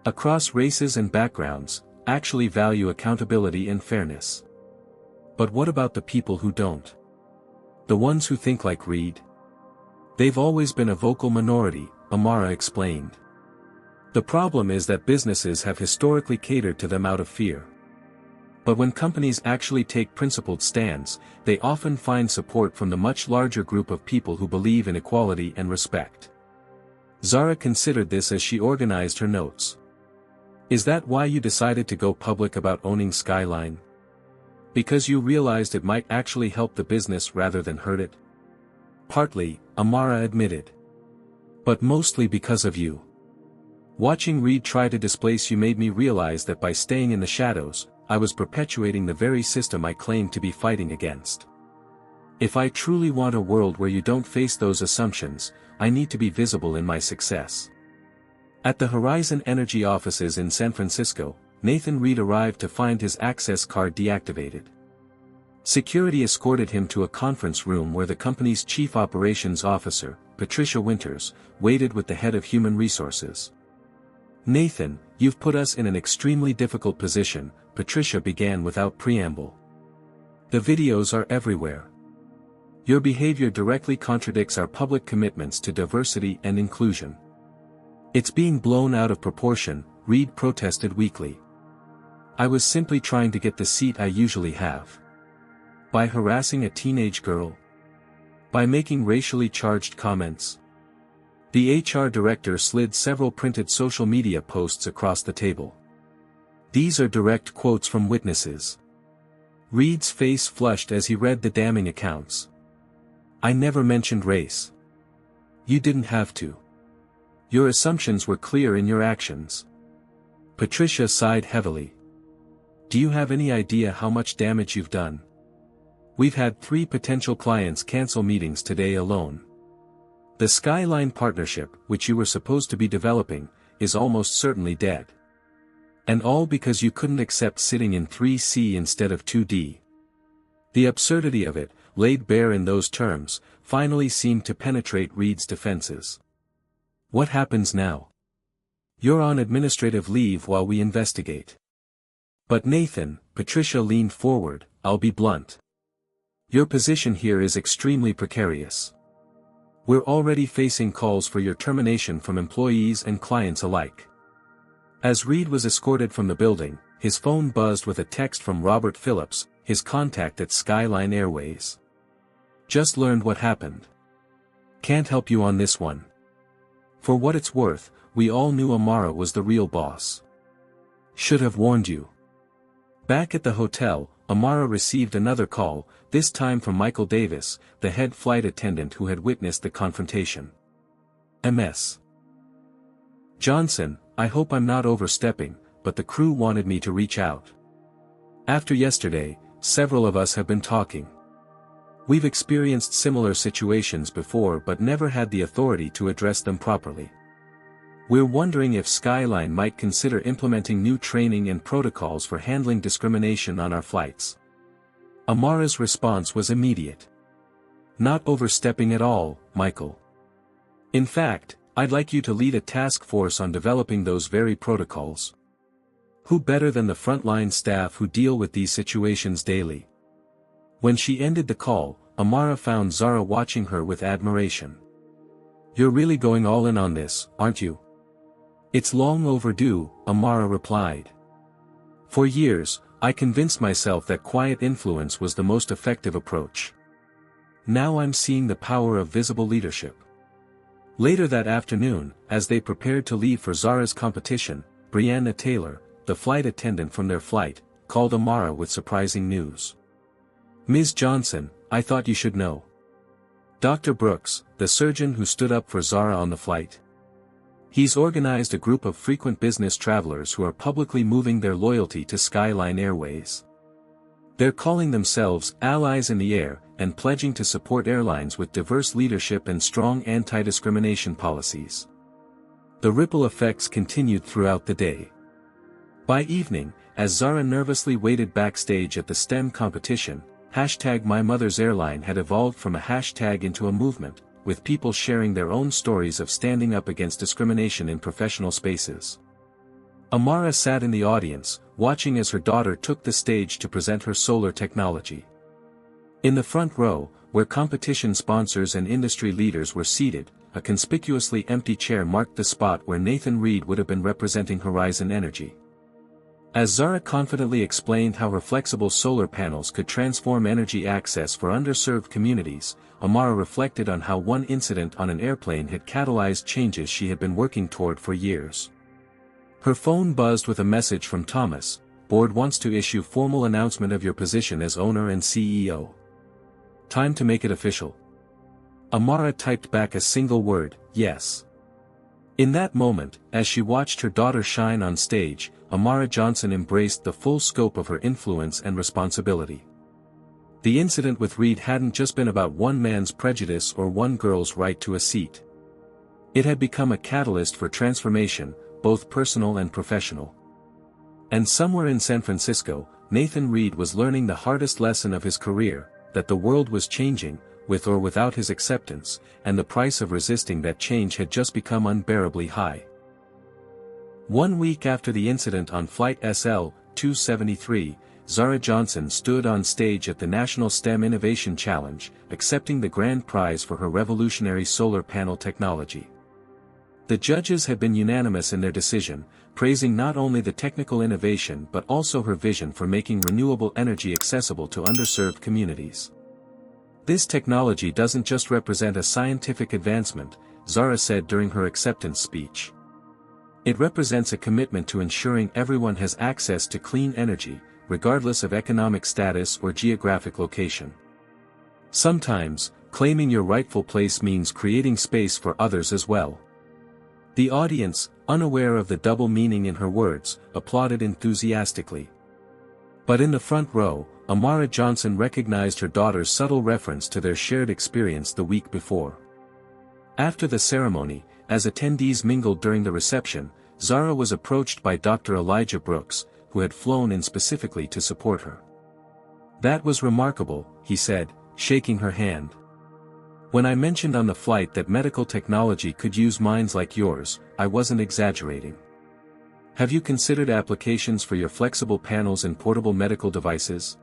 across races and backgrounds, actually value accountability and fairness. But what about the people who don't? The ones who think like Reid? They've always been a vocal minority," Amara explained. "The problem is that businesses have historically catered to them out of fear. But when companies actually take principled stands, they often find support from the much larger group of people who believe in equality and respect." Zara considered this as she organized her notes. "Is that why you decided to go public about owning Skyline? Because you realized it might actually help the business rather than hurt it?" "Partly," Amara admitted. "But mostly because of you. Watching Reid try to displace you made me realize that by staying in the shadows, I was perpetuating the very system I claimed to be fighting against. If I truly want a world where you don't face those assumptions, I need to be visible in my success." At the Horizon Energy offices in San Francisco, Nathan Reid arrived to find his access card deactivated. Security escorted him to a conference room where the company's chief operations officer, Patricia Winters, waited with the head of human resources. "Nathan, you've put us in an extremely difficult position," Patricia began without preamble. "The videos are everywhere. Your behavior directly contradicts our public commitments to diversity and inclusion. It's being blown out of proportion," Reid protested weakly. "I was simply trying to get the seat I usually have. By harassing a teenage girl? By making racially charged comments?" The HR director slid several printed social media posts across the table. "These are direct quotes from witnesses." Reid's face flushed as he read the damning accounts. "I never mentioned race. You didn't have to. Your assumptions were clear in your actions." Patricia sighed heavily. "Do you have any idea how much damage you've done? We've had 3 potential clients cancel meetings today alone. The Skyline partnership, which you were supposed to be developing, is almost certainly dead. And all because you couldn't accept sitting in 3C instead of 2D. The absurdity of it, laid bare in those terms, finally seemed to penetrate Reid's defenses. "What happens now? You're on administrative leave while we investigate." "But Nathan," Patricia leaned forward, "I'll be blunt. Your position here is extremely precarious. We're already facing calls for your termination from employees and clients alike." As Reid was escorted from the building, his phone buzzed with a text from Robert Phillips, his contact at Skyline Airways. "Just learned what happened. Can't help you on this one. For what it's worth, we all knew Amara was the real boss. Should have warned you." Back at the hotel, Amara received another call, this time from Michael Davis, the head flight attendant who had witnessed the confrontation. "Ms. Johnson, I hope I'm not overstepping, but the crew wanted me to reach out. After yesterday, several of us have been talking. We've experienced similar situations before but never had the authority to address them properly. We're wondering if Skyline might consider implementing new training and protocols for handling discrimination on our flights." Amara's response was immediate. "Not overstepping at all, Michael. In fact, I'd like you to lead a task force on developing those very protocols. Who better than the frontline staff who deal with these situations daily?" When she ended the call, Amara found Zara watching her with admiration. "You're really going all in on this, aren't you?" "It's long overdue," Amara replied. "For years, I convinced myself that quiet influence was the most effective approach. Now I'm seeing the power of visible leadership." Later that afternoon, as they prepared to leave for Zara's competition, Brianna Taylor, the flight attendant from their flight, called Amara with surprising news. "Ms. Johnson, I thought you should know. Dr. Brooks, the surgeon who stood up for Zara on the flight. He's organized a group of frequent business travelers who are publicly moving their loyalty to Skyline Airways. They're calling themselves Allies in the Air, and pledging to support airlines with diverse leadership and strong anti-discrimination policies." The ripple effects continued throughout the day. By evening, as Zara nervously waited backstage at the STEM competition, #MyMother'sAirline had evolved from a hashtag into a movement, with people sharing their own stories of standing up against discrimination in professional spaces. Amara sat in the audience, watching as her daughter took the stage to present her solar technology. In the front row, where competition sponsors and industry leaders were seated, a conspicuously empty chair marked the spot where Nathan Reid would have been representing Horizon Energy. As Zara confidently explained how her flexible solar panels could transform energy access for underserved communities, Amara reflected on how one incident on an airplane had catalyzed changes she had been working toward for years. Her phone buzzed with a message from Thomas. "Board wants to issue formal announcement of your position as owner and CEO. Time to make it official." Amara typed back a single word, "Yes." In that moment, as she watched her daughter shine on stage, Amara Johnson embraced the full scope of her influence and responsibility. The incident with Reid hadn't just been about one man's prejudice or one girl's right to a seat. It had become a catalyst for transformation, both personal and professional. And somewhere in San Francisco, Nathan Reid was learning the hardest lesson of his career, that the world was changing, with or without his acceptance, and the price of resisting that change had just become unbearably high. 1 week after the incident on Flight SL-273, Zara Johnson stood on stage at the National STEM Innovation Challenge, accepting the grand prize for her revolutionary solar panel technology. The judges had been unanimous in their decision, praising not only the technical innovation but also her vision for making renewable energy accessible to underserved communities. "This technology doesn't just represent a scientific advancement," Zara said during her acceptance speech. "It represents a commitment to ensuring everyone has access to clean energy, regardless of economic status or geographic location. Sometimes, claiming your rightful place means creating space for others as well." The audience, unaware of the double meaning in her words, applauded enthusiastically. But in the front row, Amara Johnson recognized her daughter's subtle reference to their shared experience the week before. After the ceremony, as attendees mingled during the reception, Zara was approached by Dr. Elijah Brooks, who had flown in specifically to support her. "That was remarkable," he said, shaking her hand. "When I mentioned on the flight that medical technology could use minds like yours, I wasn't exaggerating. Have you considered applications for your flexible panels and portable medical devices?"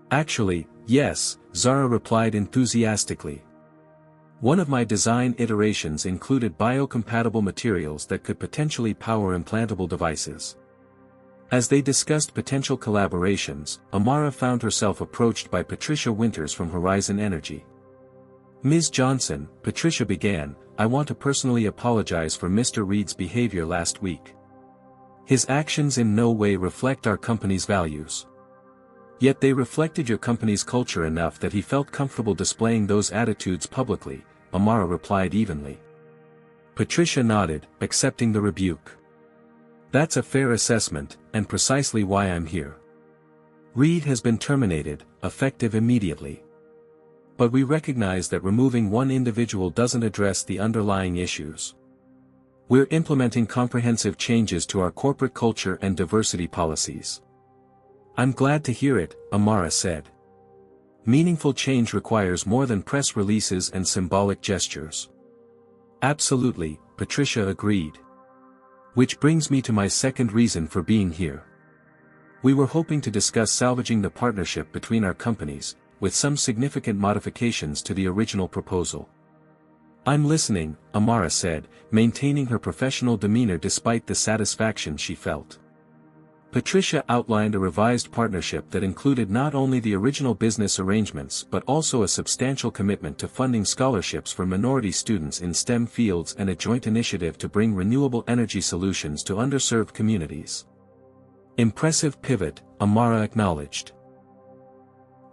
"Actually, yes," Zara replied enthusiastically. "One of my design iterations included biocompatible materials that could potentially power implantable devices." As they discussed potential collaborations, Amara found herself approached by Patricia Winters from Horizon Energy. "Ms. Johnson," Patricia began, "I want to personally apologize for Mr. Reid's behavior last week. His actions in no way reflect our company's values. Yet they reflected your company's culture enough that he felt comfortable displaying those attitudes publicly," Amara replied evenly. Patricia nodded, accepting the rebuke. "That's a fair assessment, and precisely why I'm here. Reid has been terminated, effective immediately. But we recognize that removing one individual doesn't address the underlying issues. We're implementing comprehensive changes to our corporate culture and diversity policies." "I'm glad to hear it," Amara said. "Meaningful change requires more than press releases and symbolic gestures." "Absolutely," Patricia agreed. "Which brings me to my second reason for being here. We were hoping to discuss salvaging the partnership between our companies, with some significant modifications to the original proposal." "I'm listening," Amara said, maintaining her professional demeanor despite the satisfaction she felt. Patricia outlined a revised partnership that included not only the original business arrangements but also a substantial commitment to funding scholarships for minority students in STEM fields and a joint initiative to bring renewable energy solutions to underserved communities. "Impressive pivot," Amara acknowledged.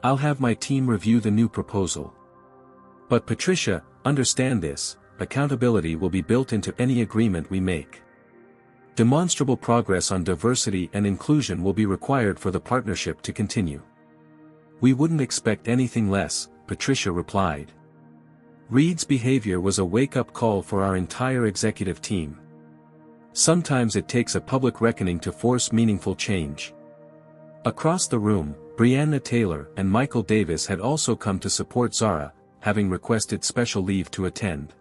"I'll have my team review the new proposal. But Patricia, understand this, accountability will be built into any agreement we make. Demonstrable progress on diversity and inclusion will be required for the partnership to continue." "We wouldn't expect anything less," Patricia replied. "Reid's behavior was a wake-up call for our entire executive team. Sometimes it takes a public reckoning to force meaningful change." Across the room, Brianna Taylor and Michael Davis had also come to support Zara, having requested special leave to attend.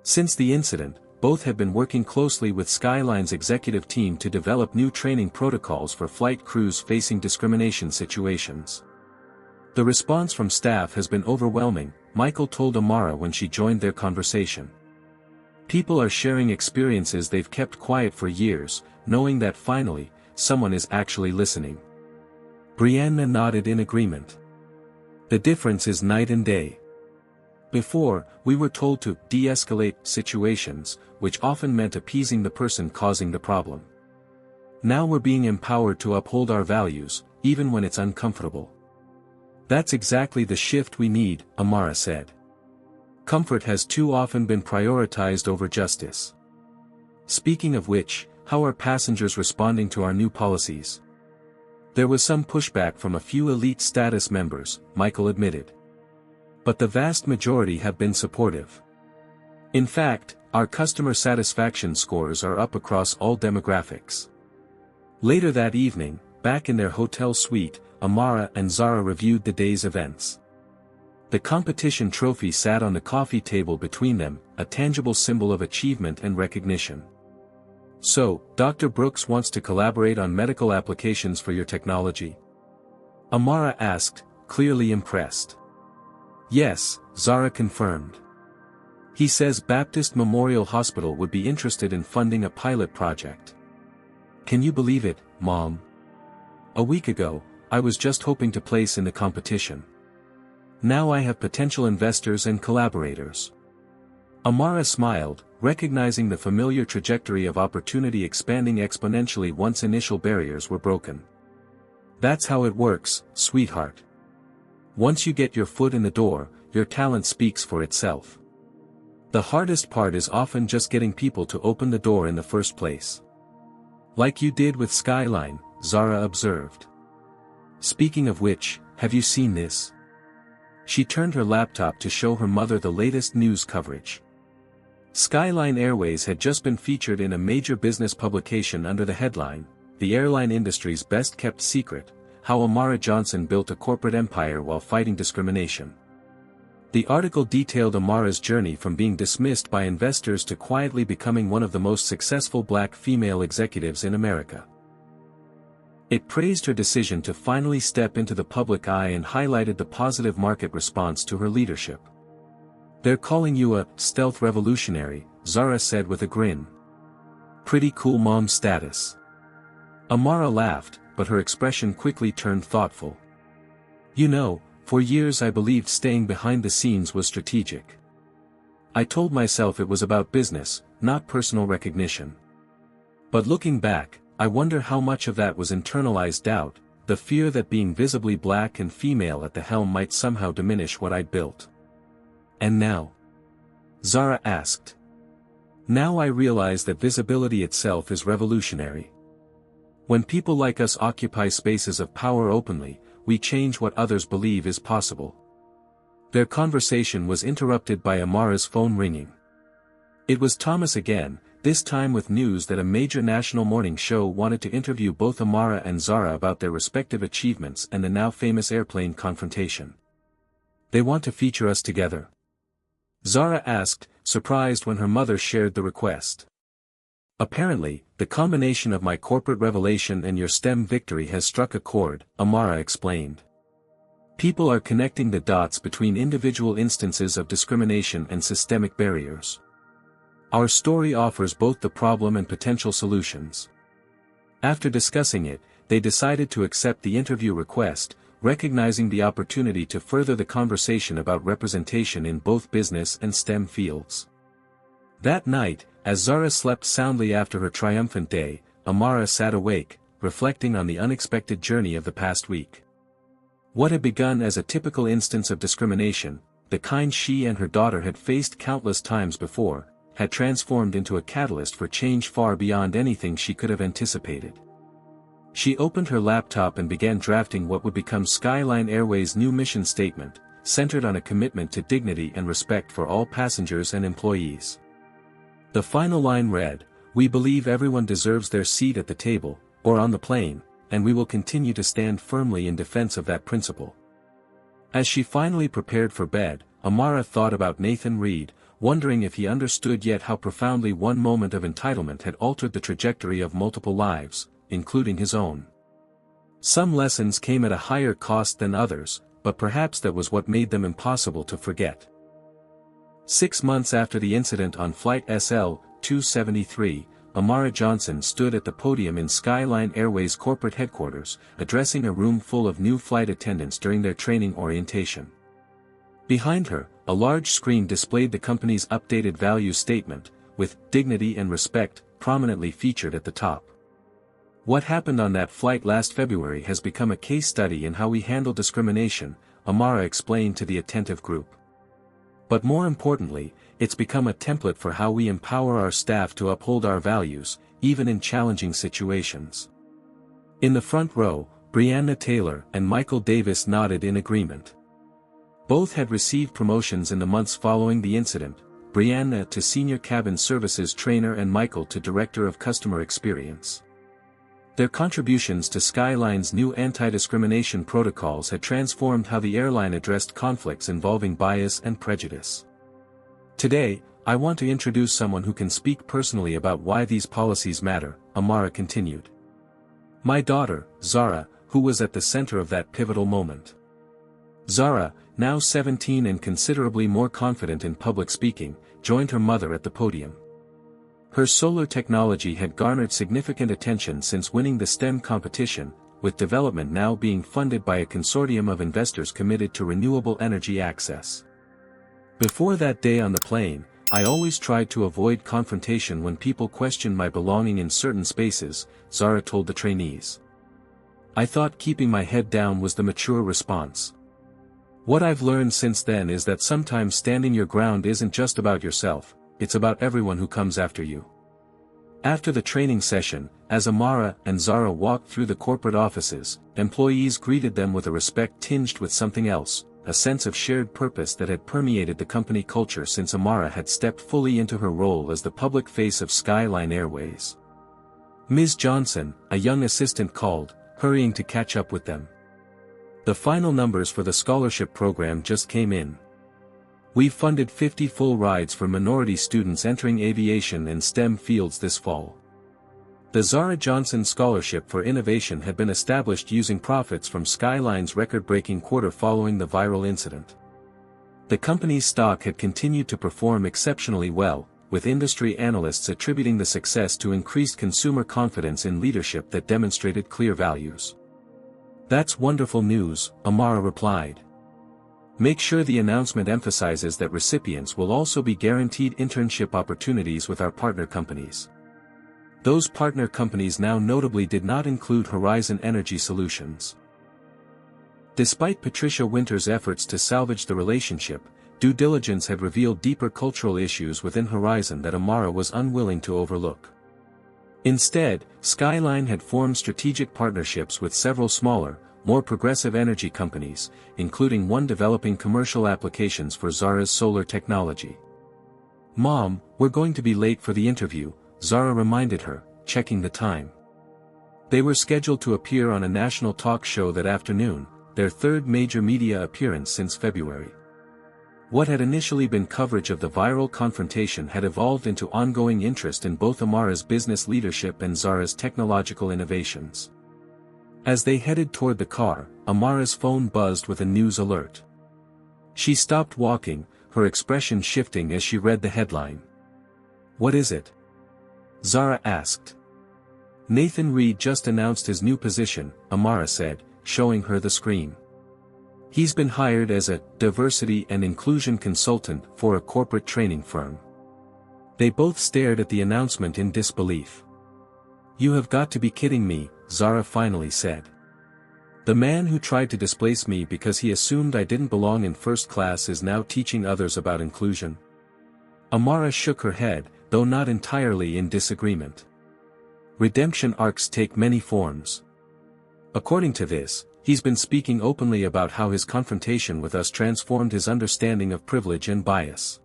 Since the incident, both have been working closely with Skyline's executive team to develop new training protocols for flight crews facing discrimination situations. "The response from staff has been overwhelming," Michael told Amara when she joined their conversation. "People are sharing experiences they've kept quiet for years, knowing that finally, someone is actually listening." Brianna nodded in agreement. "The difference is night and day. Before, we were told to de-escalate situations, which often meant appeasing the person causing the problem. Now we're being empowered to uphold our values, even when it's uncomfortable." "That's exactly the shift we need," Amara said. "Comfort has too often been prioritized over justice." "Speaking of which, how are passengers responding to our new policies?" "There was some pushback from a few elite status members," Michael admitted. "But the vast majority have been supportive. In fact, our customer satisfaction scores are up across all demographics." Later that evening, back in their hotel suite, Amara and Zara reviewed the day's events. The competition trophy sat on the coffee table between them, a tangible symbol of achievement and recognition. So, Dr. Brooks wants to collaborate on medical applications for your technology? Amara asked, clearly impressed. Yes, Zara confirmed. He says Baptist Memorial Hospital would be interested in funding a pilot project. Can you believe it, Mom? A week ago, I was just hoping to place in the competition. Now I have potential investors and collaborators. Amara smiled, recognizing the familiar trajectory of opportunity expanding exponentially once initial barriers were broken. That's how it works, sweetheart. Once you get your foot in the door, your talent speaks for itself. The hardest part is often just getting people to open the door in the first place. Like you did with Skyline, Zara observed. Speaking of which, have you seen this? She turned her laptop to show her mother the latest news coverage. Skyline Airways had just been featured in a major business publication under the headline, "The Airline Industry's Best Kept Secret, How Amara Johnson Built a Corporate Empire While Fighting Discrimination." The article detailed Amara's journey from being dismissed by investors to quietly becoming one of the most successful black female executives in America. It praised her decision to finally step into the public eye and highlighted the positive market response to her leadership. "They're calling you a stealth revolutionary," Zara said with a grin. "Pretty cool mom status." Amara laughed, but her expression quickly turned thoughtful. "You know, for years I believed staying behind the scenes was strategic. I told myself it was about business, not personal recognition. But looking back, I wonder how much of that was internalized doubt, the fear that being visibly black and female at the helm might somehow diminish what I'd built. And now?" Zara asked. "Now I realize that visibility itself is revolutionary. When people like us occupy spaces of power openly, we change what others believe is possible." Their conversation was interrupted by Amara's phone ringing. It was Thomas again, this time with news that a major national morning show wanted to interview both Amara and Zara about their respective achievements and the now famous airplane confrontation. "They want to feature us together?" Zara asked, surprised when her mother shared the request. "Apparently, the combination of my corporate revelation and your STEM victory has struck a chord," Amara explained. "People are connecting the dots between individual instances of discrimination and systemic barriers. Our story offers both the problem and potential solutions." After discussing it, they decided to accept the interview request, recognizing the opportunity to further the conversation about representation in both business and STEM fields. That night, as Zara slept soundly after her triumphant day, Amara sat awake, reflecting on the unexpected journey of the past week. What had begun as a typical instance of discrimination, the kind she and her daughter had faced countless times before, had transformed into a catalyst for change far beyond anything she could have anticipated. She opened her laptop and began drafting what would become Skyline Airways' new mission statement, centered on a commitment to dignity and respect for all passengers and employees. The final line read, "We believe everyone deserves their seat at the table, or on the plane, and we will continue to stand firmly in defense of that principle." As she finally prepared for bed, Amara thought about Nathan Reid, wondering if he understood yet how profoundly one moment of entitlement had altered the trajectory of multiple lives, including his own. Some lessons came at a higher cost than others, but perhaps that was what made them impossible to forget. 6 months after the incident on Flight SL-273, Amara Johnson stood at the podium in Skyline Airways corporate headquarters, addressing a room full of new flight attendants during their training orientation. Behind her, a large screen displayed the company's updated value statement, with "dignity and respect" prominently featured at the top. "What happened on that flight last February has become a case study in how we handle discrimination," Amara explained to the attentive group. "But more importantly, it's become a template for how we empower our staff to uphold our values, even in challenging situations." In the front row, Breanna Taylor and Michael Davis nodded in agreement. Both had received promotions in the months following the incident, Breanna to Senior Cabin Services Trainer and Michael to Director of Customer Experience. Their contributions to Skyline's new anti-discrimination protocols had transformed how the airline addressed conflicts involving bias and prejudice. Today, I want to introduce someone who can speak personally about why these policies matter, Amara continued. My daughter, Zara, who was at the center of that pivotal moment. Zara, now 17 and considerably more confident in public speaking, joined her mother at the podium. Her solar technology had garnered significant attention since winning the STEM competition, with development now being funded by a consortium of investors committed to renewable energy access. Before that day on the plane, I always tried to avoid confrontation when people questioned my belonging in certain spaces, Zara told the trainees. I thought keeping my head down was the mature response. What I've learned since then is that sometimes standing your ground isn't just about yourself, it's about everyone who comes after you. After the training session, as Amara and Zara walked through the corporate offices, employees greeted them with a respect tinged with something else, a sense of shared purpose that had permeated the company culture since Amara had stepped fully into her role as the public face of Skyline Airways. Ms. Johnson, a young assistant called, hurrying to catch up with them. The final numbers for the scholarship program just came in. We've funded 50 full rides for minority students entering aviation and STEM fields this fall. The Zara Johnson Scholarship for Innovation had been established using profits from Skyline's record-breaking quarter following the viral incident. The company's stock had continued to perform exceptionally well, with industry analysts attributing the success to increased consumer confidence in leadership that demonstrated clear values. That's wonderful news, Amara replied. Make sure the announcement emphasizes that recipients will also be guaranteed internship opportunities with our partner companies. Those partner companies now notably did not include Horizon Energy Solutions. Despite Patricia Winter's efforts to salvage the relationship, due diligence had revealed deeper cultural issues within Horizon that Amara was unwilling to overlook. Instead, Skyline had formed strategic partnerships with several smaller, more progressive energy companies, including one developing commercial applications for Zara's solar technology. Mom, we're going to be late for the interview, Zara reminded her, checking the time. They were scheduled to appear on a national talk show that afternoon, their third major media appearance since February. What had initially been coverage of the viral confrontation had evolved into ongoing interest in both Amara's business leadership and Zara's technological innovations. As they headed toward the car, Amara's phone buzzed with a news alert. She stopped walking, her expression shifting as she read the headline. What is it? Zara asked. Nathan Reid just announced his new position, Amara said, showing her the screen. He's been hired as a diversity and inclusion consultant for a corporate training firm. They both stared at the announcement in disbelief. You have got to be kidding me, Zara finally said. The man who tried to displace me because he assumed I didn't belong in first class is now teaching others about inclusion? Amara shook her head, though not entirely in disagreement. Redemption arcs take many forms. According to this, he's been speaking openly about how his confrontation with us transformed his understanding of privilege and bias.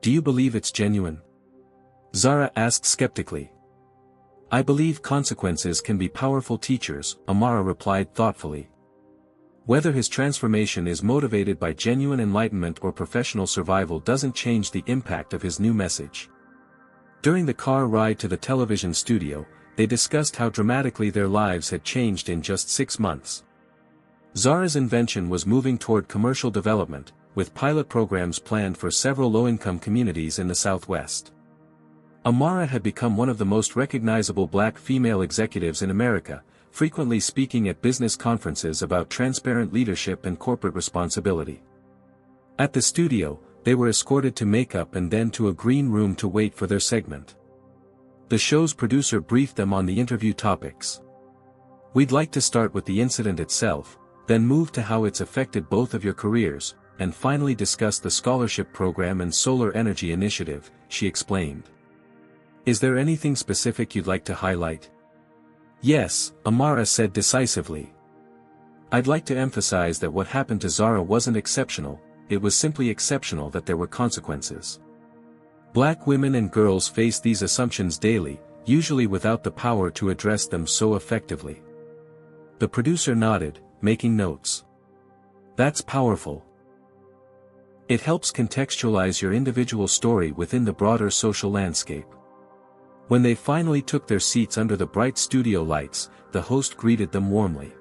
Do you believe it's genuine? Zara asked skeptically. I believe consequences can be powerful teachers, Amara replied thoughtfully. Whether his transformation is motivated by genuine enlightenment or professional survival doesn't change the impact of his new message. During the car ride to the television studio, they discussed how dramatically their lives had changed in just 6 months. Zara's invention was moving toward commercial development, with pilot programs planned for several low-income communities in the Southwest. Amara had become one of the most recognizable black female executives in America, frequently speaking at business conferences about transparent leadership and corporate responsibility. At the studio, they were escorted to makeup and then to a green room to wait for their segment. The show's producer briefed them on the interview topics. We'd like to start with the incident itself, then move to how it's affected both of your careers, and finally discuss the scholarship program and solar energy initiative, she explained. Is there anything specific you'd like to highlight? Yes, Amara said decisively. I'd like to emphasize that what happened to Zara wasn't exceptional, it was simply exceptional that there were consequences. Black women and girls face these assumptions daily, usually without the power to address them so effectively. The producer nodded, making notes. That's powerful. It helps contextualize your individual story within the broader social landscape. When they finally took their seats under the bright studio lights, the host greeted them warmly.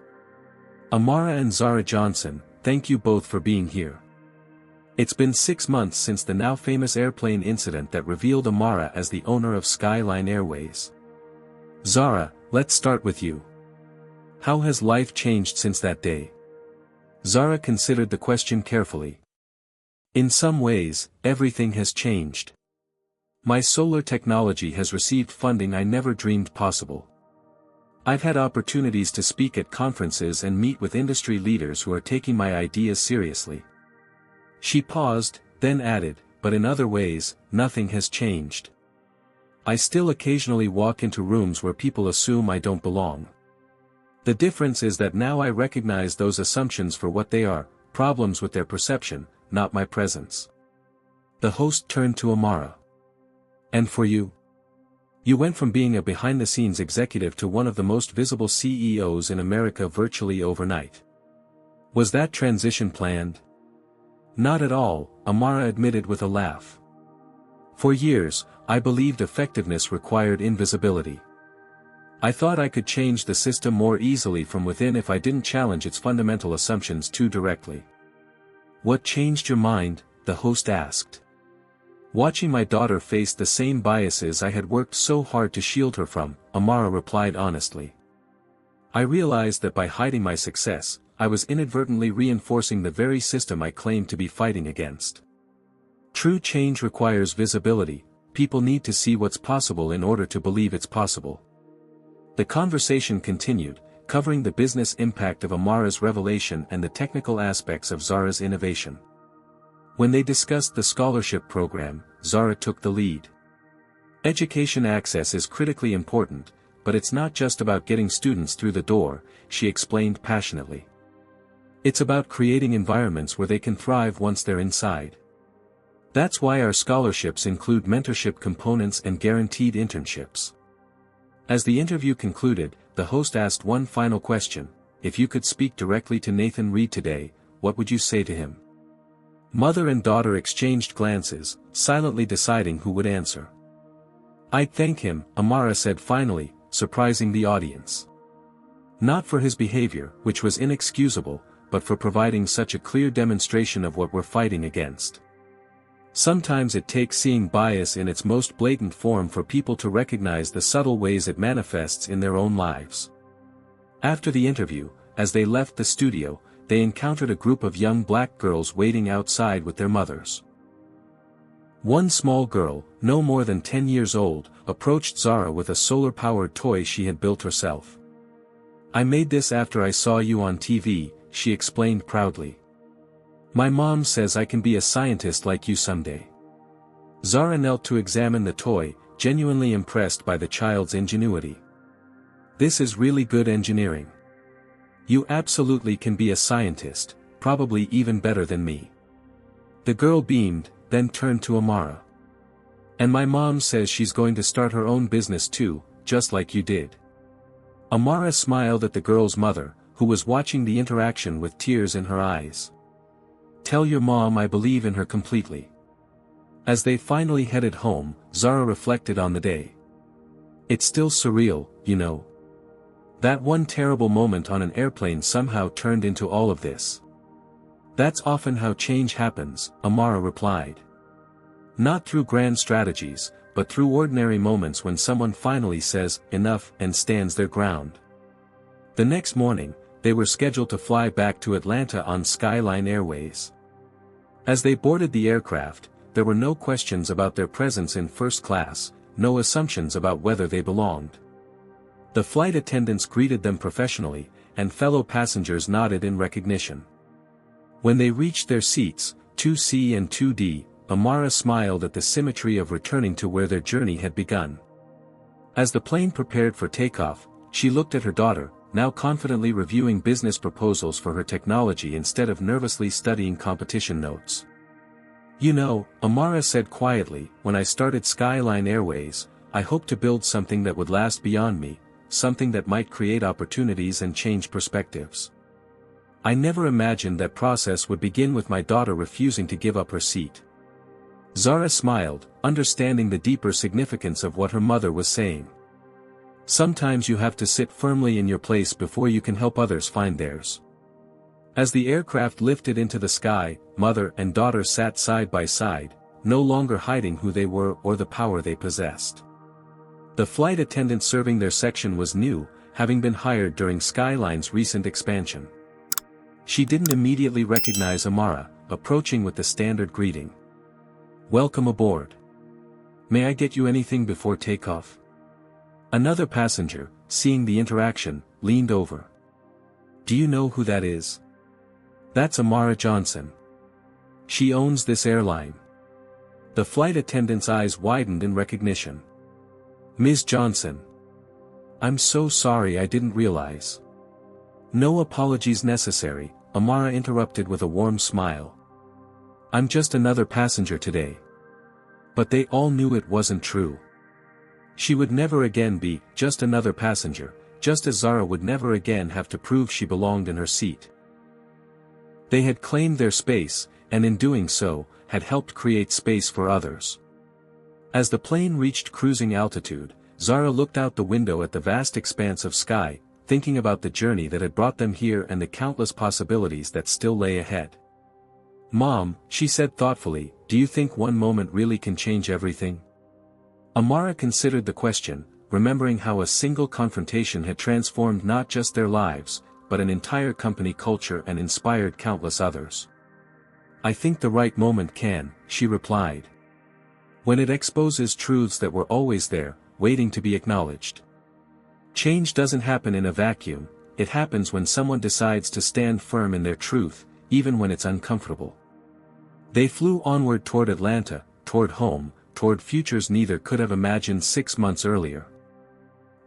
Amara and Zara Johnson, thank you both for being here. It's been 6 months since the now famous airplane incident that revealed Amara as the owner of Skyline Airways. Zara, let's start with you. How has life changed since that day? Zara considered the question carefully. In some ways, everything has changed. My solar technology has received funding I never dreamed possible. I've had opportunities to speak at conferences and meet with industry leaders who are taking my ideas seriously. She paused, then added, but in other ways, nothing has changed. I still occasionally walk into rooms where people assume I don't belong. The difference is that now I recognize those assumptions for what they are, problems with their perception, not my presence. The host turned to Amara. And for you? You went from being a behind-the-scenes executive to one of the most visible CEOs in America virtually overnight. Was that transition planned? Not at all, Amara admitted with a laugh. For years, I believed effectiveness required invisibility. I thought I could change the system more easily from within if I didn't challenge its fundamental assumptions too directly. What changed your mind? The host asked. Watching my daughter face the same biases I had worked so hard to shield her from, Amara replied honestly. I realized that by hiding my success, I was inadvertently reinforcing the very system I claimed to be fighting against. True change requires visibility. People need to see what's possible in order to believe it's possible. The conversation continued, covering the business impact of Amara's revelation and the technical aspects of Zara's innovation. When they discussed the scholarship program, Zara took the lead. Education access is critically important, but it's not just about getting students through the door, she explained passionately. It's about creating environments where they can thrive once they're inside. That's why our scholarships include mentorship components and guaranteed internships. As the interview concluded, the host asked one final question: if you could speak directly to Nathan Reid today, what would you say to him? Mother and daughter exchanged glances, silently deciding who would answer. I'd thank him, Amara said finally, surprising the audience. Not for his behavior, which was inexcusable, but for providing such a clear demonstration of what we're fighting against. Sometimes it takes seeing bias in its most blatant form for people to recognize the subtle ways it manifests in their own lives. After the interview, as they left the studio, they encountered a group of young black girls waiting outside with their mothers. One small girl, no more than 10 years old, approached Zara with a solar-powered toy she had built herself. I made this after I saw you on TV, she explained proudly. My mom says I can be a scientist like you someday. Zara knelt to examine the toy, genuinely impressed by the child's ingenuity. This is really good engineering. You absolutely can be a scientist, probably even better than me. The girl beamed, then turned to Amara. And my mom says she's going to start her own business too, just like you did. Amara smiled at the girl's mother, who was watching the interaction with tears in her eyes. Tell your mom I believe in her completely. As they finally headed home, Zara reflected on the day. It's still surreal, you know. That one terrible moment on an airplane somehow turned into all of this. That's often how change happens, Amara replied. Not through grand strategies, but through ordinary moments when someone finally says, enough, and stands their ground. The next morning, they were scheduled to fly back to Atlanta on Skyline Airways. As they boarded the aircraft, there were no questions about their presence in first class, no assumptions about whether they belonged. The flight attendants greeted them professionally, and fellow passengers nodded in recognition. When they reached their seats, 2C and 2D, Amara smiled at the symmetry of returning to where their journey had begun. As the plane prepared for takeoff, she looked at her daughter, now confidently reviewing business proposals for her technology instead of nervously studying competition notes. You know, Amara said quietly, when I started Skyline Airways, I hoped to build something that would last beyond me, something that might create opportunities and change perspectives. I never imagined that process would begin with my daughter refusing to give up her seat. Zara smiled, understanding the deeper significance of what her mother was saying. Sometimes you have to sit firmly in your place before you can help others find theirs. As the aircraft lifted into the sky, mother and daughter sat side by side, no longer hiding who they were or the power they possessed. The flight attendant serving their section was new, having been hired during Skyline's recent expansion. She didn't immediately recognize Amara, approaching with the standard greeting. "Welcome aboard. May I get you anything before takeoff?" Another passenger, seeing the interaction, leaned over. "Do you know who that is?" "That's Amara Johnson. She owns this airline." The flight attendant's eyes widened in recognition. "Ms. Johnson. I'm so sorry, I didn't realize." "No apologies necessary," Amara interrupted with a warm smile. "I'm just another passenger today." But they all knew it wasn't true. She would never again be just another passenger, just as Zara would never again have to prove she belonged in her seat. They had claimed their space, and in doing so, had helped create space for others. As the plane reached cruising altitude, Zara looked out the window at the vast expanse of sky, thinking about the journey that had brought them here and the countless possibilities that still lay ahead. "Mom," she said thoughtfully, "do you think one moment really can change everything?" Amara considered the question, remembering how a single confrontation had transformed not just their lives, but an entire company culture and inspired countless others. "I think the right moment can," she replied. "When it exposes truths that were always there, waiting to be acknowledged." Change doesn't happen in a vacuum, it happens when someone decides to stand firm in their truth, even when it's uncomfortable. They flew onward toward Atlanta, toward home, toward futures neither could have imagined 6 months earlier.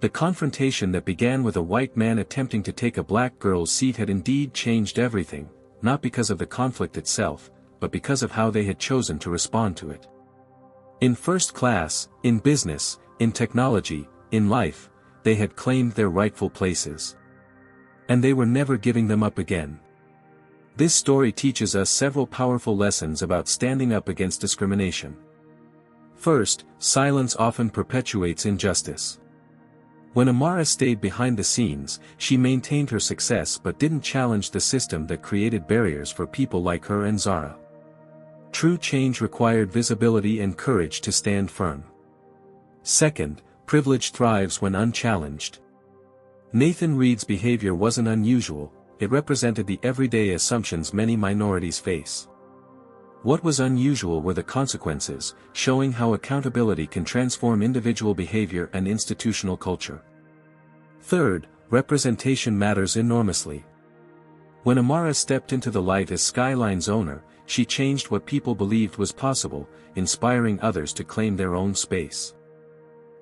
The confrontation that began with a white man attempting to take a black girl's seat had indeed changed everything, not because of the conflict itself, but because of how they had chosen to respond to it. In first class, in business, in technology, in life, they had claimed their rightful places. And they were never giving them up again. This story teaches us several powerful lessons about standing up against discrimination. First, silence often perpetuates injustice. When Amara stayed behind the scenes, she maintained her success but didn't challenge the system that created barriers for people like her and Zara. True change required visibility and courage to stand firm. Second, privilege thrives when unchallenged. Nathan Reid's behavior wasn't unusual, it represented the everyday assumptions many minorities face. What was unusual were the consequences, showing how accountability can transform individual behavior and institutional culture. Third, representation matters enormously. When Amara stepped into the light as Skyline's owner, she changed what people believed was possible, inspiring others to claim their own space.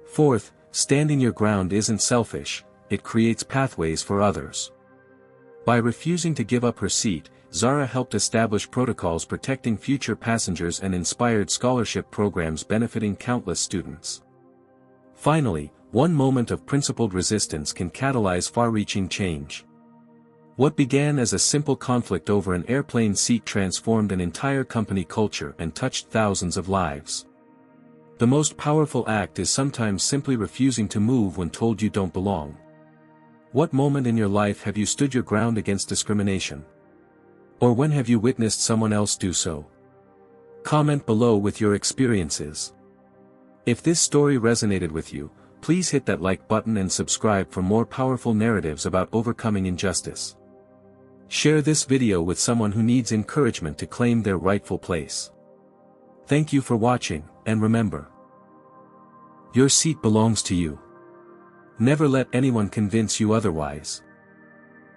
Fourth, standing your ground isn't selfish, it creates pathways for others. By refusing to give up her seat, Zara helped establish protocols protecting future passengers and inspired scholarship programs benefiting countless students. Finally, one moment of principled resistance can catalyze far-reaching change. What began as a simple conflict over an airplane seat transformed an entire company culture and touched thousands of lives. The most powerful act is sometimes simply refusing to move when told you don't belong. What moment in your life have you stood your ground against discrimination? Or when have you witnessed someone else do so? Comment below with your experiences. If this story resonated with you, please hit that like button and subscribe for more powerful narratives about overcoming injustice. Share this video with someone who needs encouragement to claim their rightful place. Thank you for watching, and remember, your seat belongs to you. Never let anyone convince you otherwise.